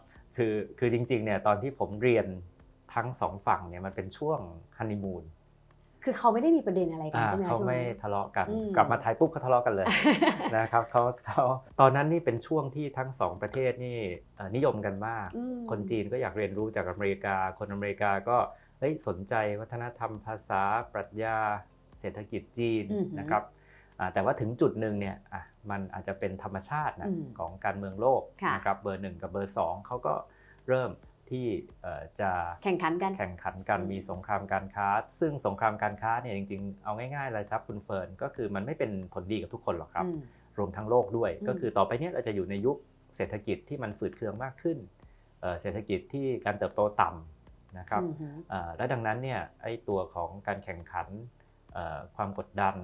คือจริงๆเนี่ยตอนที่ผมเรียนทั้งสองฝั่งเนี่ยมันเป็นช่วงฮันนีมูนคือเขาไม่ได้มีประเด็นอะไรกันใช่ไหมเขาไม่ทะเลาะกันกลับมาไทยปุ๊บเขาทะเลาะกันเลย นะครับเขาตอนนั้นนี่เป็นช่วงที่ทั้งสองประเทศนี่นิยมกันมากคนจีนก็อยากเรียนรู้จากอเมริกาคนอเมริกาก็สนใจวัฒนธรรมภาษาปรัชญาเศรษฐกิจจีนนะครับแต่ว่าถึงจุดหนึ่งเนี่ยมันอาจจะเป็นธรรมชาตินะของการเมืองโลกนะครับเบอร์1กับเบอร์2เขาก็เริ่มที่จะแข่งขันกันมีสงครามการค้าซึ่งสงครามการค้าเนี่ยจริงๆเอาง่ายๆเลยครับคุณเฟิร์นก็คือมันไม่เป็นผลดีกับทุกคนหรอกครับรวมทั้งโลกด้วยก็คือต่อไปนี้เราจะอยู่ในยุคเศรษฐกิจที่มันฝืดเคืองมากขึ้นเศรษฐกิจที่การเติบโตต่ำนะครับและดังนั้นเนี่ยไอ้ตัวของการแข่งขันความกดดัน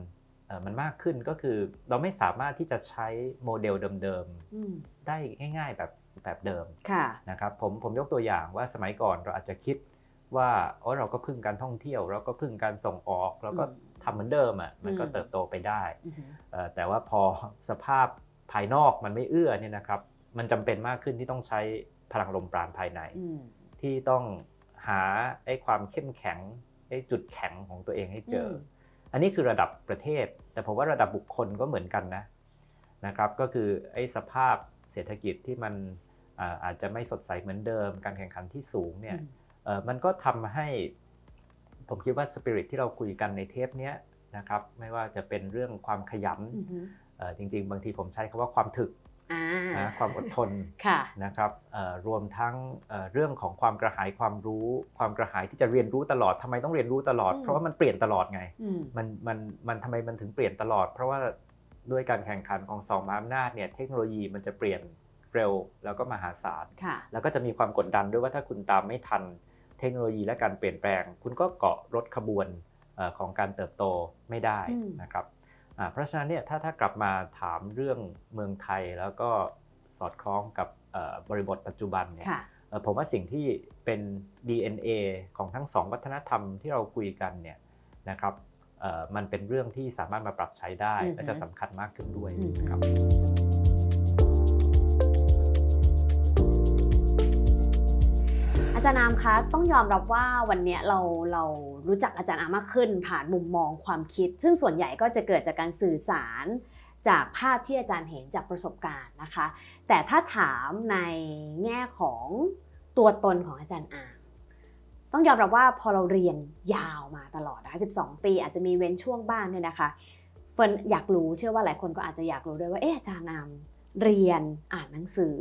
มันมากขึ้นก็คือเราไม่สามารถที่จะใช้โมเดลเดิมๆได้ง่ายๆแบบเดิมนะครับผมยกตัวอย่างว่าสมัยก่อนเราอาจจะคิดว่าเราก็พึ่งการท่องเที่ยวเราก็พึ่งการส่งออกแล้วก็ทำเหมือนเดิมมันก็เติบโตไปได้แต่ว่าพอสภาพภายนอกมันไม่เอื้อเนี่ยนะครับมันจำเป็นมากขึ้นที่ต้องใช้พลังลมปราณภายในที่ต้องหาไอ้ความเข้มแข็งไอ้จุดแข็งของตัวเองให้เจออันนี้คือระดับประเทศแต่ผมว่าระดับบุคคลก็เหมือนกันนะครับก็คือไอ้สภาพเศรษฐกิจที่มันอาจจะไม่สดใสเหมือนเดิมการแข่งขันที่สูงเนี่ยมันก็ทำให้ผมคิดว่าสปิริตที่เราคุยกันในเทปนี้นะครับไม่ว่าจะเป็นเรื่องความขยันจริงๆบางทีผมใช้คำว่าความถึกความอดทนนะครับรวมทั้งเรื่องของความกระหายความรู้ความกระหายที่จะเรียนรู้ตลอดทำไมต้องเรียนรู้ตลอดเพราะว่ามันเปลี่ยนตลอดไงมันทำไมมันถึงเปลี่ยนตลอดเพราะว่าด้วยการแข่งขันของ2 มหาอำนาจเนี่ยเทคโนโลยีมันจะเปลี่ยนเร็วแล้วก็มหาศาลแล้วก็จะมีความกดดันด้วยว่าถ้าคุณตามไม่ทันเทคโนโลยีและการเปลี่ยนแปลงคุณก็เกาะรถขบวนของการเติบโตไม่ได้นะครับเพราะฉะนั้นเนี่ยถ้ากลับมาถามเรื่องเมืองไทยแล้วก็สอดคล้องกับบริบทปัจจุบันเนี่ยผมว่าสิ่งที่เป็น DNA ของทั้ง2วัฒนธรรมที่เราคุยกันเนี่ยนะครับมันเป็นเรื่องที่สามารถมาปรับใช้ได้และจะสำคัญมากขึ้นด้วยนะครับอาจารย์อามคะต้องยอมรับว่าวันนี้เรารู้จักอาจารย์อามมากขึ้นผ่านมุมมองความคิดซึ่งส่วนใหญ่ก็จะเกิดจากการสื่อสารจากภาพที่อาจารย์เห็นจากประสบการณ์นะคะแต่ถ้าถามในแง่ของตัวตนของอาจารย์อามต้องยอมรับว่าพอเราเรียนยาวมาตลอดนะคะ12 ปีอาจจะมีเว้นช่วงบ้างเนี่ยนะคะเฟิร์นอยากรู้เชื่อว่าหลายคนก็อาจจะอยากรู้ด้วยว่าอาจารย์อามเรียนอ่านหนังสือ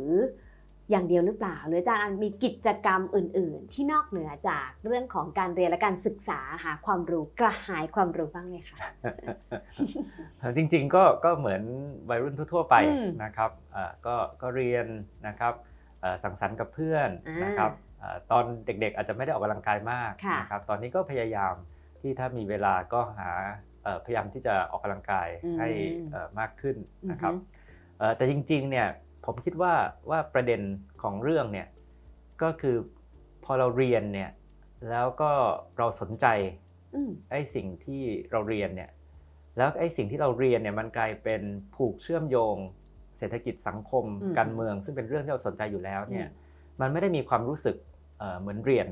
อย่างเดียวหรือเปล่าหรืออาจารย์มีกิจกรรมอื่นๆที่นอกเหนือจากเรื่องของการเรียนและการศึกษาหาความรู้กระหายความรู้บ้างไหมคะ จริงๆก็เหมือนวัยรุ่นทั่วๆไปนะครับก็เรียนนะครับสังสรรค์กับเพื่อนนะครับตอนเด็กๆอาจจะไม่ได้ออกกำลังกายมากนะครับตอนนี้ก็พยายามที่ถ้ามีเวลาก็พยายามที่จะออกกำลังกายให้มากขึ้นนะครับแต่จริงๆเนี่ยผมคิดว่าประเด็นของเรื่องเนี่ยก็คือพอเราเรียนเนี่ยแล้วก็เราสนใจไอ้สิ่งที่เราเรียนเนี่ยแล้วไอ้สิ่งที่เราเรียนเนี่ยมันกลายเป็นผูกเชื่อมโยงเศรษฐกิจสังคมการเมืองซึ่งเป็นเรื่องที่เราสนใจอยู่แล้วเนี่ยมันไม่ได้มีความรู้สึกเหมือนเรียน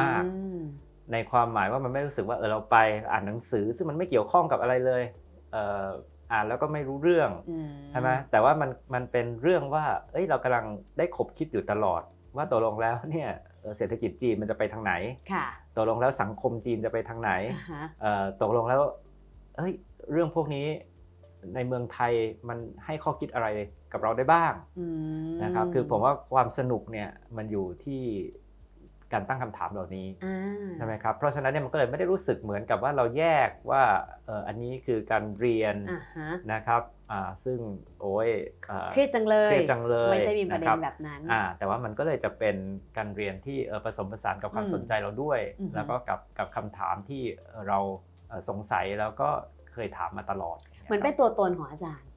มากในความหมายว่ามันไม่รู้สึกว่าเราไปอ่านหนังสือซึ่งมันไม่เกี่ยวข้องกับอะไรเลย อ่านแล้วก็ไม่รู้เรื่องใช่ไหมแต่ว่ามันเป็นเรื่องว่าเรากำลังได้ขบคิดอยู่ตลอดว่าตกลงแล้วเนี่ยเศรษฐกิจจีนมันจะไปทางไหนตกลงแล้วสังคมจีนจะไปทางไหนตกลงแล้วเรื่องพวกนี้ในเมืองไทยมันให้ข้อคิดอะไรกับเราได้บ้างนะครับคือผมว่าความสนุกเนี่ยมันอยู่ที่การตั้งคำถามเหล่านี้ใช่ไหมครับเพราะฉะนั้นเนี่ยมันก็เลยไม่ได้รู้สึกเหมือนกับว่าเราแยกว่าอันนี้คือการเรียนนะครับซึ่งเครียดจังเลยไม่จะมีประเด็น นะครับ แบบนั้นแต่ว่ามันก็เลยจะเป็นการเรียนที่ผสมผสานกับความสนใจเราด้วยแล้วก็กับคำถามที่เราสงสัยแล้วก็เคยถามมาตลอดเหมือนเป็นตัวตนของอาจารย์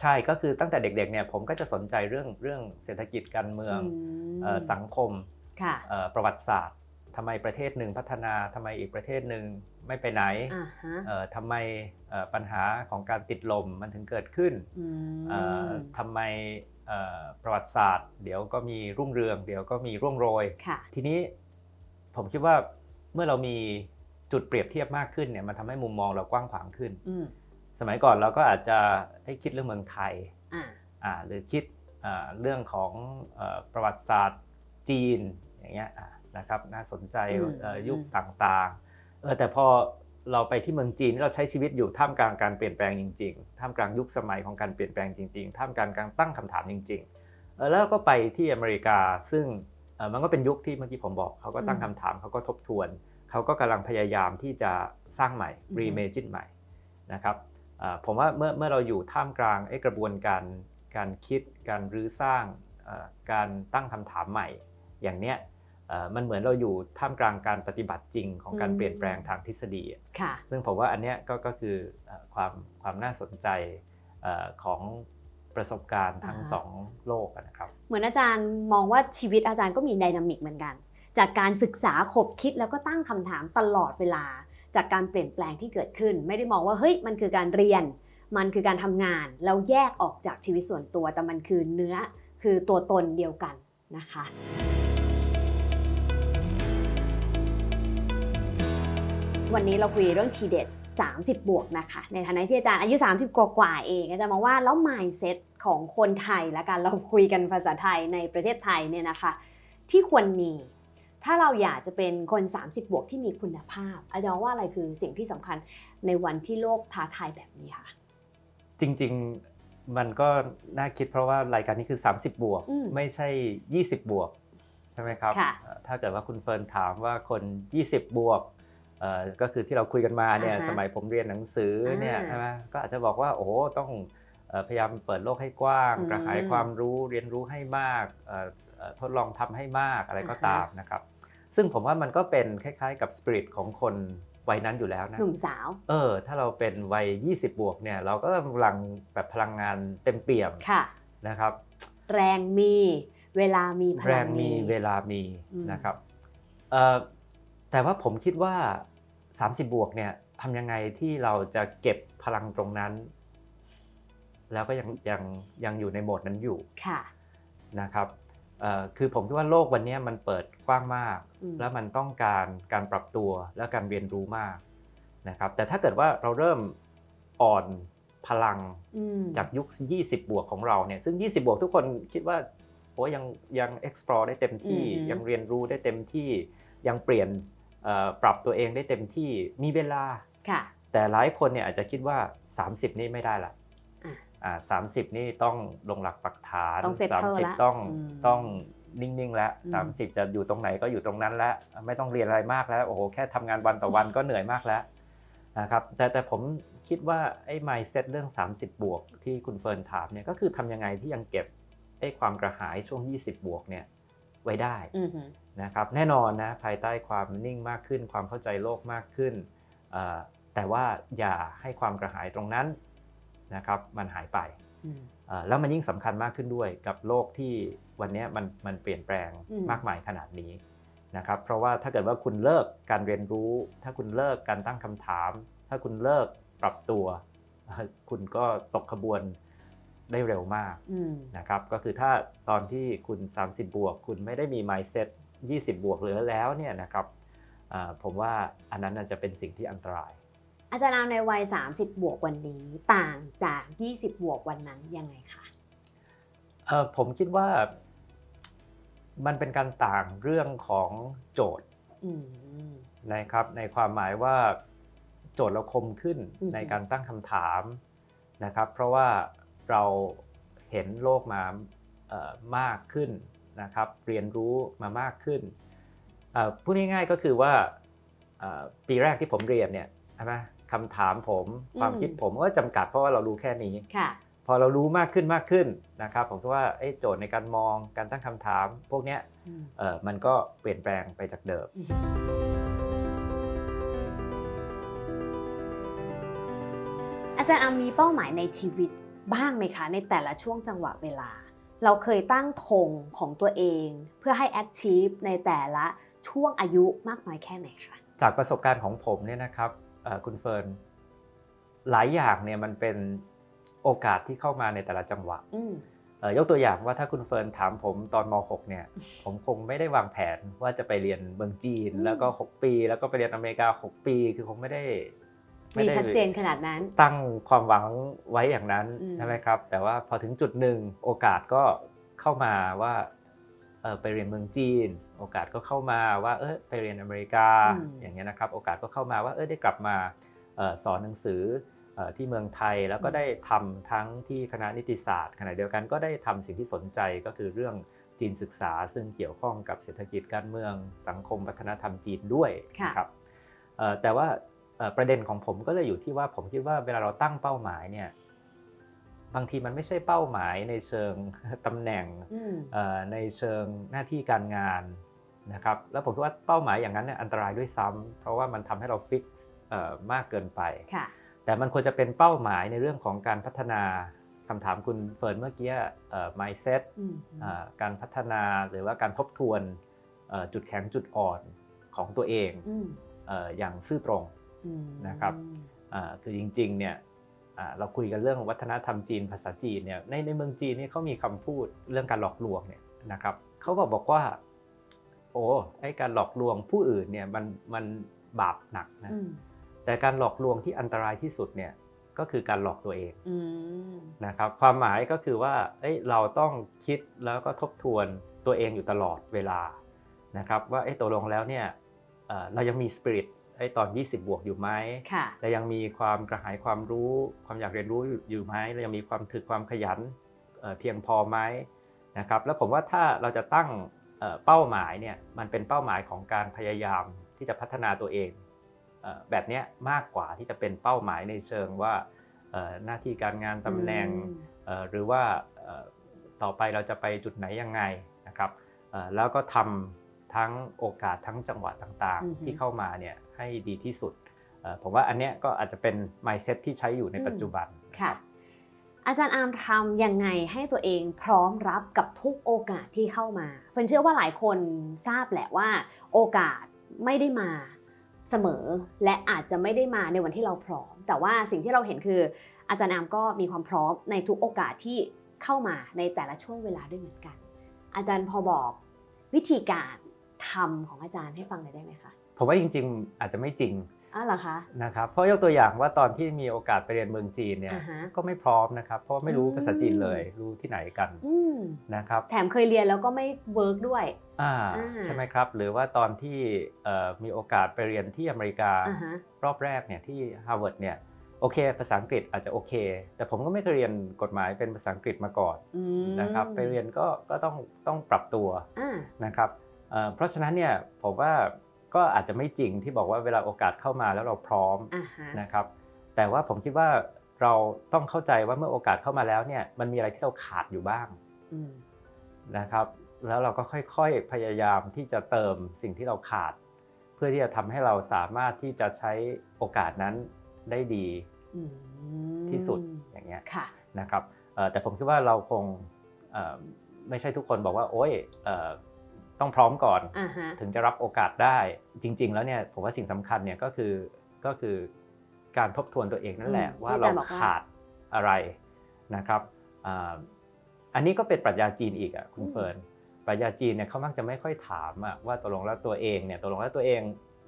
ใช่ก็คือตั้งแต่เด็กๆเนี่ยผมก็จะสนใจเรื่องเศรษฐกิจการเมืองสังคมประวัติศาสตร์ทำไมประเทศหนึ่งพัฒนาทำไมอีกประเทศหนึ่งไม่ไปไหนทำไมปัญหาของการติดลมมันถึงเกิดขึ้นทำไมประวัติศาสตร์เดี๋ยวก็มีรุ่งเรืองเดี๋ยวก็มีร่วงโรยทีนี้ผมคิดว่าเมื่อเรามีจุดเปรียบเทียบมากขึ้นเนี่ยมันทำให้มุมมองเรากว้างขวางขึ้นสมัยก่อนเราก็อาจจะให้คิดเรื่องเมืองไทยหรือคิดเรื่องของประวัติศาสตร์จีนอย่างเงี้ยนะครับน่าสนใจยุคต่างๆแต่พอเราไปที่เมืองจีนเราใช้ชีวิตอยู่ท่ามกลางการเปลี่ยนแปลงจริงๆท่ามกลางยุคสมัยของการเปลี่ยนแปลงจริงๆท่ามกลางการตั้งคำถามจริงๆแล้วก็ไปที่อเมริกาซึ่งมันก็เป็นยุคที่เมื่อกี้ผมบอกเขาก็ตั้งคำถามเขาก็ทบทวนเขาก็กำลังพยายามที่จะสร้างใหม่ reimagine ใหม่นะครับผมว่าเมื่อเราอยู่ท่ามกลางกระบวนการคิดการรื้อสร้างการตั้งคำถามใหม่อย่างเนี้ยมันเหมือนเราอยู่ท่ามกลางการปฏิบัติจริงของการเปลี่ยนแปลงทางทฤษฎีซึ่งผมว่าอันเนี้ยก็คือความน่าสนใจของประสบการณ์ทั้งสองโลกนะครับเหมือนอาจารย์มองว่าชีวิตอาจารย์ก็มีไดนามิกเหมือนกันจากการศึกษาขบคิดแล้วก็ตั้งคำถามตลอดเวลาจากการเปลี่ยนแปลงที่เกิดขึ้นไม่ได้มองว่าเฮ้ยมันคือการเรียนมันคือการทำงานแล้วแยกออกจากชีวิตส่วนตัวแต่มันคือเนื้อคือตัวตนเดียวกันนะคะวันนี้เราคุยเรื่องทีเด็ด30 บวกนะคะในฐานะที่อาจารย์อายุ30กว่าเองอาจารย์มองว่าแล้ว mindset ของคนไทยละกันเราคุยกันภาษาไทยในประเทศไทยเนี่ยนะคะที่ควรมีถ้าเราอยากจะเป็นคน30บวกที่มีคุณภาพอาจารย์ว่าอะไรคือสิ่งที่สำคัญในวันที่โลกท้าทายแบบนี้ค่ะจริงๆมันก็น่าคิดเพราะว่ารายการนี้คือ30บวกไม่ใช่20บวกใช่ไหมครับถ้าเกิดว่าคุณเฟิร์นถามว่าคน20บวกก็คือที่เราคุยกันมาเนี่ยสมัยผมเรียนหนังสือเนี่ยใช่ไหมก็อาจจะบอกว่าโอ้ต้องพยายามเปิดโลกให้กว้างกระหายความรู้เรียนรู้ให้มากทดลองทำให้มากอะไรก็ตามนะครับซึ่งผมว่ามันก็เป็นคล้ายๆกับสปิริตของคนวัยนั้นอยู่แล้วนะหนุ่มสาวถ้าเราเป็นวัย20บวกเนี่ยเราก็กำลังแบบพลังงานเต็มเปี่ยมนะครับแรงมีเวลามีพลังมีเวลามีนะครับแต่ว่าผมคิดว่า30บวกเนี่ยทำยังไงที่เราจะเก็บพลังตรงนั้นแล้วก็ยังอยู่ในโหมดนั้นอยู่นะครับคือผมคิดว่าโลกวันนี้มันเปิดกว้างมากแล้วมันต้องการปรับตัวและการเรียนรู้มากนะครับแต่ถ้าเกิดว่าเราเริ่มอ่อนพลังจากยุค20บวกของเราเนี่ยซึ่ง20บวกทุกคนคิดว่าโอ้ยัง explore ได้เต็มที่ยังเรียนรู้ได้เต็มที่ยังเปลี่ยนปรับตัวเองได้เต็มที่มีเวลาแต่หลายคนเนี่ยอาจจะคิดว่า30นี่ไม่ได้ละ30นี่ต้องลงหลักปักฐาน30ต้องนิ่งๆแล้ว30จะอยู่ตรงไหนก็อยู่ตรงนั้นแล้วไม่ต้องเรียนอะไรมากแล้วโอ้โหแค่ทำงานวันต่อวันก็เหนื่อยมากแล้วนะครับแต่ผมคิดว่าไอ้ mindset เรื่อง30บวกที่คุณเฟิร์นถามเนี่ยก็คือทำยังไงที่ยังเก็บไอ้ความกระหายช่วง20บวกเนี่ยไว้ได้นะครับแน่นอนนะภายใต้ความนิ่งมากขึ้นความเข้าใจโลกมากขึ้นแต่ว่าอย่าให้ความกระหายตรงนั้นนะครับมันหายไปแล้วมันยิ่งสำคัญมากขึ้นด้วยกับโลกที่วันนี้มันเปลี่ยนแปลงมากมายขนาดนี้นะครับเพราะว่าถ้าเกิดว่าคุณเลิกการเรียนรู้ถ้าคุณเลิกการตั้งคำถามถ้าคุณเลิกปรับตัวคุณก็ตกขบวนได้เร็วมากนะครับก็คือถ้าตอนที่คุณ30บวกคุณไม่ได้มี mindset 20บวกเหลือแล้วเนี่ยนะครับผมว่าอันนั้นจะเป็นสิ่งที่อันตราย อาจารย์เอาในวัย30บวกวันนี้ต่างจาก20บวกวันนั้นยังไงคะผมคิดว่ามันเป็นการต่างเรื่องของโจทย์นะครับในความหมายว่าโจทย์เราคมขึ้นในการตั้งคำถามนะครับเพราะว่าเราเห็นโลกมามากขึ้นนะครับเรียนรู้มามากขึ้นพูดง่ายๆก็คือว่าปีแรกที่ผมเรียนเนี่ยใช่ไหมคำถามผมความคิดผมก็จำกัดเพราะว่าเรารู้แค่นี้พอเรารู้มากขึ้นนะครับผมคิดว่าโจทย์ในการมองการตั้งคำถามพวกนี้มันก็เปลี่ยนแปลงไปจากเดิมอาจารย์มีเป้าหมายในชีวิตบ้างไหมคะในแต่ละช่วงจังหวะเวลาเราเคยตั้งธงของตัวเองเพื่อให้ achieve ในแต่ละช่วงอายุมากน้อยแค่ไหนคะจากประสบการณ์ของผมเนี่ยนะครับคุณเฟิร์นหลายอย่างเนี่ยมันเป็นโอกาสที่เข้ามาในแต่ละจังหวะยกตัวอย่างว่าถ้าคุณเฟิร์นถามผมตอนม.6 เนี่ยผมคงไม่ได้วางแผนว่าจะไปเรียนเมืองจีนแล้วก็6ปีแล้วก็ไปเรียนอเมริกา6ปีคือคงไม่ได้มีชัดเจนขนาดนั้นตั้งความหวังไว้อย่างนั้นใช่ไหมครับแต่ว่าพอถึงจุดหนึ่งโอกาสก็เข้ามาว่าไปเรียนเมืองจีนโอกาสก็เข้ามาว่าไปเรียนอเมริกาอย่างเงี้ยนะครับโอกาสก็เข้ามาว่าได้กลับมาสอนหนังสือที่เมืองไทยแล้วก็ได้ทำทั้งที่คณะนิติศาสตร์ขณะเดียวกันก็ได้ทำสิ่งที่สนใจก็คือเรื่องจีนศึกษาซึ่งเกี่ยวข้องกับเศรษฐกิจการเมืองสังคมวัฒนธรรมจีนด้วยนะครับแต่ว่าประเด็นของผมก็เลยอยู่ที่ว่าผมคิดว่าเวลาเราตั้งเป้าหมายเนี่ยบางทีมันไม่ใช่เป้าหมายในเชิงตำแหน่งในเชิงหน้าที่การงานนะครับแล้วผมคิดว่าเป้าหมายอย่างนั้นเนี่ยอันตรายด้วยซ้ำเพราะว่ามันทำให้เราฟิกซ์มากเกินไปแต่มันควรจะเป็นเป้าหมายในเรื่องของการพัฒนาคำถามคุณเฟิร์นเมื่อกี้mindset การพัฒนาหรือว่าการทบทวนจุดแข็งจุดอ่อนของตัวเองอย่างซื่อตรงนะครับคือจริงๆเนี่ยเราคุยกันเรื่องวัฒนธรรมจีนภาษาจีนเนี่ยในเมืองจีนนี่เขามีคำพูดเรื่องการหลอกลวงเนี่ยนะครับเขาบอกว่าไอ้การหลอกลวงผู้อื่นเนี่ยมันบาปหนักนะแต่การหลอกลวงที่อันตรายที่สุดเนี่ยก็คือการหลอกตัวเองนะครับความหมายก็คือว่าเราต้องคิดแล้วก็ทบทวนตัวเองอยู่ตลอดเวลานะครับว่าตกลงแล้วเนี่ยเรายังมีสปิริตตอน20บวกอยู่ไหมเรายังมีความกระหายความรู้ความอยากเรียนรู้อยู่ไหมเรายังมีความถึกความขยันเพียงพอไหมนะครับแล้วผมว่าถ้าเราจะตั้งเป้าหมายเนี่ยมันเป็นเป้าหมายของการพยายามที่จะพัฒนาตัวเองแบบนี้มากกว่าที่จะเป็นเป้าหมายในเชิงว่าหน้าที่การงานตำแหน่งหรือว่าต่อไปเราจะไปจุดไหนยังไงนะครับแล้วก็ทำทั้งโอกาสทั้งจังหวะต่างๆที่เข้ามาเนี่ยให้ดีที่สุดผมว่าอันเนี้ยก็อาจจะเป็น mindset ที่ใช้อยู่ในปัจจุบันค่ะอาจารย์อาร์มทำยังไงให้ตัวเองพร้อมรับกับทุกโอกาสที่เข้ามาเฟิร์นเชื่อว่าหลายคนทราบแหละว่าโอกาสไม่ได้มาเสมอและอาจจะไม่ได้มาในวันที่เราพร้อมแต่ว่าสิ่งที่เราเห็นคืออาจารย์อาร์มก็มีความพร้อมในทุกโอกาสที่เข้ามาในแต่ละช่วงเวลาด้วยเหมือนกันอาจารย์พอบอกวิธีการทำของอาจารย์ให้ฟังหน่อยได้ไหมคะผมว่าจริงๆอาจจะไม่จริงเหรอคะนะครับเพราะยกตัวอย่างว่าตอนที่มีโอกาสไปเรียนเมืองจีนเนี่ยก็ไม่พร้อมนะครับเพราะไม่รู้ภาษาจีนเลยรู้ที่ไหนกันนะครับแถมเคยเรียนแล้วก็ไม่เวิร์กด้วยใช่ไหมครับหรือว่าตอนที่มีโอกาสไปเรียนที่อเมริการอบแรกเนี่ยที่ Harvard เนี่ยโอเคภาษาอังกฤษอาจจะโอเคแต่ผมก็ไม่เคยเรียนกฎหมายเป็นภาษาอังกฤษมาก่อนนะครับไปเรียนก็ต้องปรับตัวนะครับเพราะฉะนั้นเนี่ยผมว่าก็อาจจะไม่จริงที่บอกว่าเวลาโอกาสเข้ามาแล้วเราพร้อมนะครับแต่ว่าผมคิดว่าเราต้องเข้าใจว่าเมื่อโอกาสเข้ามาแล้วเนี่ยมันมีอะไรที่เราขาดอยู่บ้างนะครับแล้วเราก็ค่อยๆพยายามที่จะเติมสิ่งที่เราขาดเพื่อที่จะทำให้เราสามารถที่จะใช้โอกาสนั้นได้ดีที่สุดอย่างเงี้ยนะครับแต่ผมคิดว่าเราคงไม่ใช่ทุกคนบอกว่าโอ๊ยต้องพร้อมก่อนถึงจะรับโอกาสได้จริงๆแล้วเนี่ยผมว่าสิ่งสำคัญเนี่ยก็คือการทบทวนตัวเองนั่นแหละว่าเราขาดอะไรนะครับอันนี้ก็เป็นปรัชญาจีนอีกอ่ะคุณเฟิร์นปรัชญาจีนเนี่ยเขามักจะไม่ค่อยถามว่าตกลงแล้วตัวเองเนี่ยตกลงแล้วตัวเอง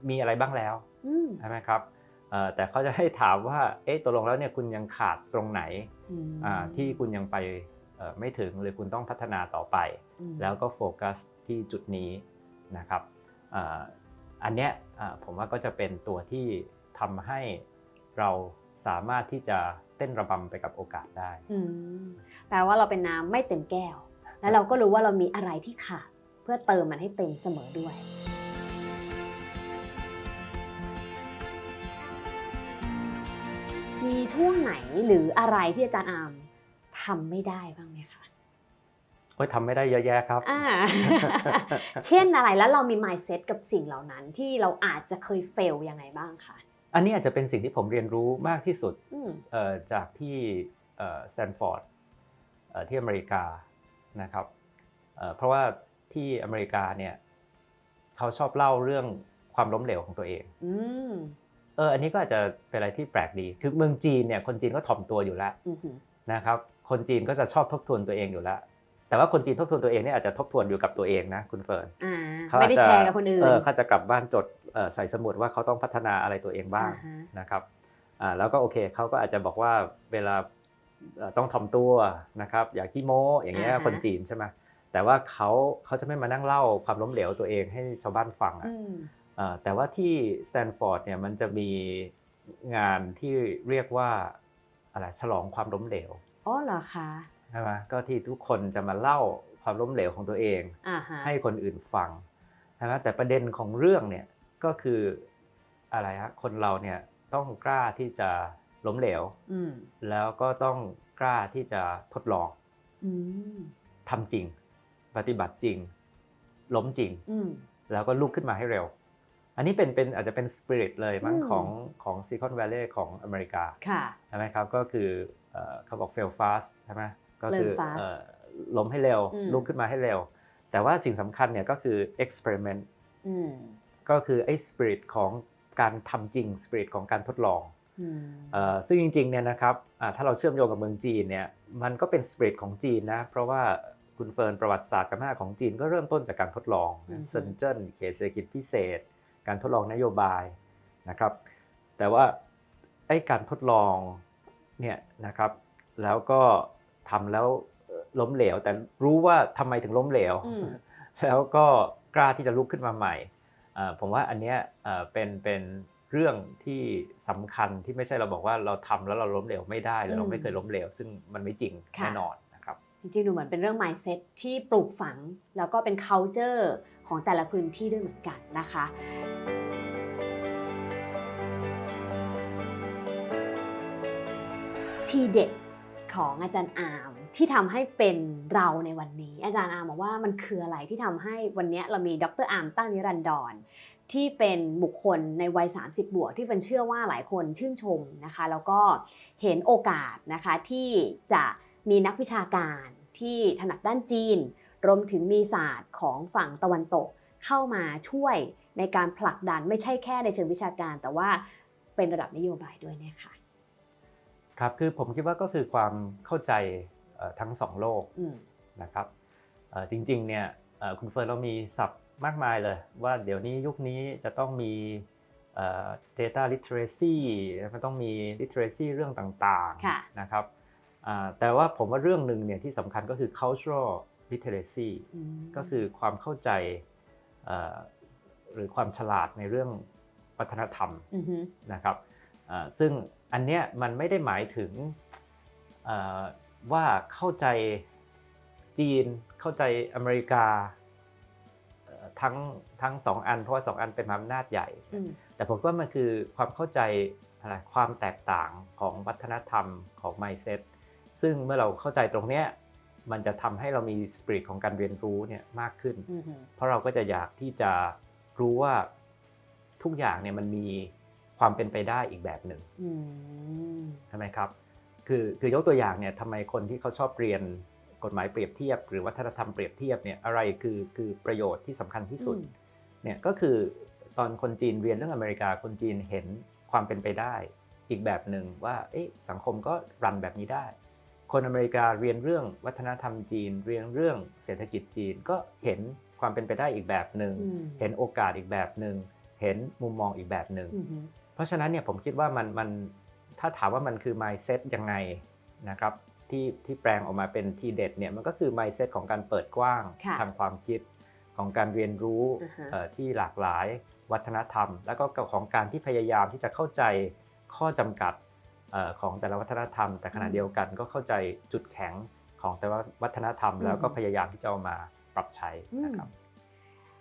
มีอะไรบ้างแล้วใช่ไหมครับ แต่เขาจะให้ถามว่าตกลงแล้วเนี่ยคุณยังขาดตรงไหนที่คุณยังไปไม่ถึงหรือคุณต้องพัฒนาต่อไปแล้วก็โฟกัสที่จุดนี้นะครับอันเนี้ยผมว่าก็จะเป็นตัวที่ทำให้เราสามารถที่จะเต้นระบำไปกับโอกาสได้แปลว่าเราเป็นน้ำไม่เต็มแก้วแล้วเราก็รู้ว่าเรามีอะไรที่ขาดเพื่อเติมมันให้เต็มเสมอด้วยมีช่วงไหนหรืออะไรที่อาจารย์อาร์มทำไม่ได้บ้างไหมคะทำไม่ได้เยอะแยะครับ เช่นอะไรแล้วเรามี mindset กับสิ่งเหล่านั้นที่เราอาจจะเคย fail ยังไงบ้างคะอันนี้อาจจะเป็นสิ่งที่ผมเรียนรู้มากที่สุดจากที่สแตนฟอร์ดที่อเมริกานะครับเพราะว่าที่อเมริกาเนี่ยเขาชอบเล่าเรื่องความล้มเหลวของตัวเองอันนี้ก็อาจจะเป็นอะไรที่แปลกดีคือเมืองจีนเนี่ยคนจีนก็ถ่อมตัวอยู่แล้วนะครับคนจีนก็จะชอบทบทวนตัวเองอยู่แล้วแต่ว่าคนจีนทบทวนตัวเองเนี่ยอาจจะทบทวนอยู่กับตัวเองนะคุณเฟิร์นไม่ได้แชร์กับคนอื่นเขาจะกลับบ้านจดใส่สมุดว่าเขาต้องพัฒนาอะไรตัวเองบ้างนะครับแล้วก็โอเคเขาก็อาจจะบอกว่าเวลาต้องถ่อมตัวนะครับอย่าขี้โม้อย่างเงี้ยคนจีนใช่ไหมแต่ว่าเขาจะไม่มานั่งเล่าความล้มเหลวตัวเองให้ชาวบ้านฟังแต่ว่าที่สแตนฟอร์ดเนี่ยมันจะมีงานที่เรียกว่าอะไรฉลองความล้มเหลวเหรอคะใช่ไหมก็ที่ทุกคนจะมาเล่าความล้มเหลวของตัวเองให้คนอื่นฟังนะแต่ประเด็นของเรื่องเนี่ยก็คืออะไรฮะคนเราเนี่ยต้องกล้าที่จะล้มเหลวแล้วก็ต้องกล้าที่จะทดลองทำจริงปฏิบัติจริงล้มจริงแล้วก็ลุกขึ้นมาให้เร็วอันนี้เป็นอาจจะเป็นสปิริตเลยมั้งของซิลิคอนแวลลีย์ของอเมริกาใช่ไหมครับก็คือเขาบอก fail fast ใช่ไหมก็คือล้มให้เร็วลุกขึ้นมาให้เร็วแต่ว่าสิ่งสำคัญเนี่ยก็คือ experiment ก็คือไอ้ spirit ของการทำจริง spirit ของการทดลองซึ่งจริงๆเนี่ยนะครับถ้าเราเชื่อมโยงกับเมืองจีนเนี่ยมันก็เป็น spirit ของจีนนะเพราะว่าคุณเฟิร์นประวัติศาสตร์กับหน้าของจีนก็เริ่มต้นจากการทดลองเซินเจิ้นเขตเศรษฐกิจพิเศษการทดลองนโยบายนะครับแต่ว่าไอ้การทดลองเนี่ยนะครับแล้วก็ทำแล้วล้มเหลวแต่รู้ว่าทำไมถึงล้มเหลวแล้วก็กล้าที่จะลุกขึ้นมาใหม่ผมว่าอันเนี้ยเป็นเรื่องที่สำคัญที่ไม่ใช่เราบอกว่าเราทำแล้วเราล้มเหลวไม่ได้หรือเราไม่เคยล้มเหลวซึ่งมันไม่จริงแน่นอนนะครับจริงๆดูเหมือนเป็นเรื่อง mindset ที่ปลูกฝังแล้วก็เป็น culture ของแต่ละพื้นที่ด้วยเหมือนกันนะคะทีเด็ดของอาจารย์อาร์มที่ทำให้เป็นเราในวันนี้อาจารย์อาร์มบอกว่ามันคืออะไรที่ทำให้วันนี้เรามีดร.อาร์มตั้งนิรันดรที่เป็นบุคคลในวัย30บวกที่เป็นเชื่อว่าหลายคนชื่นชมนะคะแล้วก็เห็นโอกาสนะคะที่จะมีนักวิชาการที่ถนัดด้านจีนรวมถึงมีศาสตร์ของฝั่งตะวันตกเข้ามาช่วยในการผลักดันไม่ใช่แค่ในเชิงวิชาการแต่ว่าเป็นระดับนโยบายด้วยนะคะครับคือผมคิดว่าก็คือความเข้าใจทั้งสองโลกนะครับจริงๆเนี่ยคุณเฟิร์นเรามีศัพท์มากมายเลยว่าเดี๋ยวนี้ยุคนี้จะต้องมีdata literacy มันต้องมี literacy เรื่องต่างๆนะครับแต่ว่าผมว่าเรื่องหนึ่งเนี่ยที่สำคัญก็คือ cultural literacy ก็คือความเข้าใจหรือความฉลาดในเรื่องวัฒนธรรมนะครับซึ่งอันเนี้ยมันไม่ได้หมายถึงว่าเข้าใจจีนเข้าใจอเมริกาทั้งสองอันเพราะว่าสองอันเป็นอำนาจใหญ่แต่ผมว่ามันคือความเข้าใจอะไรความแตกต่างของวัฒนธรรมของ mindset ซึ่งเมื่อเราเข้าใจตรงเนี้ยมันจะทำให้เรามีสปิริตของการเรียนรู้เนี่ยมากขึ้นเพราะเราก็จะอยากที่จะรู้ว่าทุกอย่างเนี่ยมันมีความเป็นไปได้อีกแบบหนึ่งใช่ไหมครับคือยกตัวอย่างเนี่ยทำไมคนที่เขาชอบเรียนกฎหมายเปรียบเทียบหรือวัฒนธรรมเปรียบเทียบเนี่ยอะไรคือประโยชน์ที่สำคัญที่สุดเนี่ยก็คือตอนคนจีนเรียนเรื่องอเมริกาคนจีนเห็นความเป็นไปได้อีกแบบหนึ่งว่าสังคมก็รันแบบนี้ได้คนอเมริกาเรียนเรื่องวัฒนธรรมจีนเรียนเรื่องเศรษฐกิจจีนก็เห็นความเป็นไปได้อีกแบบหนึ่งเห็นโอกาสอีกแบบหนึ่งเห็นมุมมองอีกแบบหนึ่ง เพราะฉะนั้นเนี่ยผมคิดว่ามันถ้าถามว่ามันคือ mindset ยังไงนะครับที่แปลงออกมาเป็นทีเด็ดเนี่ยมันก็คือ mindset ของการเปิดกว้างทางความคิดของการเรียนรู้ที่หลากหลายวัฒนธรรมแล้วก็ของการที่พยายามที่จะเข้าใจข้อจำกัดของแต่ละวัฒนธรรมแต่ขณะเดียวกันก็เข้าใจจุดแข็งของแต่ละวัฒนธรรมแล้วก็พยายามที่จะเอามาปรับใช้นะครับ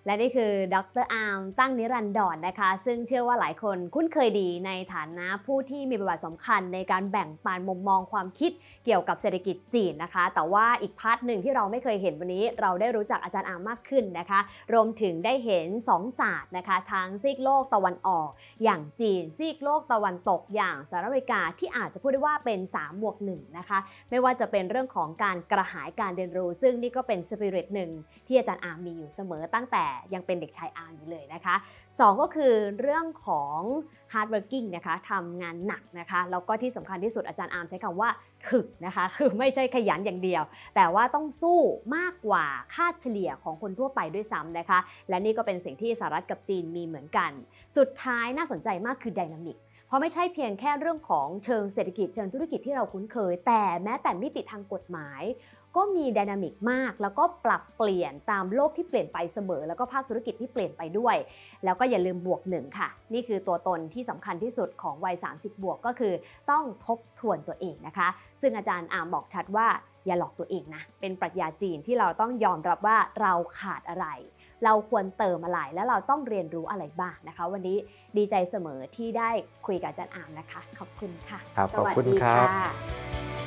และนี่คือดร.อาร์มตั้งนิรันดรนะคะซึ่งเชื่อว่าหลายคนคุ้นเคยดีในฐานะผู้ที่มีบทบาทสำคัญในการแบ่งปันมุมมองความคิดเกี่ยวกับเศรษฐกิจจีนนะคะแต่ว่าอีกพาร์ทหนึ่งที่เราไม่เคยเห็นวันนี้เราได้รู้จักอาจารย์อาร์มมากขึ้นนะคะรวมถึงได้เห็น2ศาสตร์นะคะทั้งซีกโลกตะวันออกอย่างจีนซีกโลกตะวันตกอย่างสหรัฐอเมริกาที่อาจจะพูดได้ว่าเป็น3+1นะคะไม่ว่าจะเป็นเรื่องของการกระหายการเรียนรู้ซึ่งนี่ก็เป็นสปิริตหนึ่งที่อาจารย์อาร์มมีอยู่เสมอตั้งแต่ยังเป็นเด็กชายอาร์มอยู่เลยนะคะ2ก็คือเรื่องของ hard working นะคะทำงานหนักนะคะแล้วก็ที่สำคัญที่สุดอาจารย์อาร์มใช้คำว่าถึกนะคะคือไม่ใช่ขยันอย่างเดียวแต่ว่าต้องสู้มากกว่าค่าเฉลี่ยของคนทั่วไปด้วยซ้ำนะคะและนี่ก็เป็นสิ่งที่สหรัฐกับจีนมีเหมือนกันสุดท้ายน่าสนใจมากคือ dynamic เพราะไม่ใช่เพียงแค่เรื่องของเชิงเศรษฐกิจเชิงธุรกิจที่เราคุ้นเคยแต่แม้แต่มิติทางกฎหมายก็มีไดนามิกมากแล้วก็ปรับเปลี่ยนตามโลกที่เปลี่ยนไปเสมอแล้วก็ภาคธุรกิจที่เปลี่ยนไปด้วยแล้วก็อย่าลืมบวก1ค่ะนี่คือตัวตนที่สำคัญที่สุดของวัย30บวกก็คือต้องทบทวนตัวเองนะคะซึ่งอาจารย์อาร์มบอกชัดว่าอย่าหลอกตัวเองนะเป็นปรัชญาจีนที่เราต้องยอมรับว่าเราขาดอะไรเราควรเติมอะไรและเราต้องเรียนรู้อะไรบ้างนะคะวันนี้ดีใจเสมอที่ได้คุยกับอาจารย์อาร์มนะคะขอบคุณค่ะครับขอบคุณครับ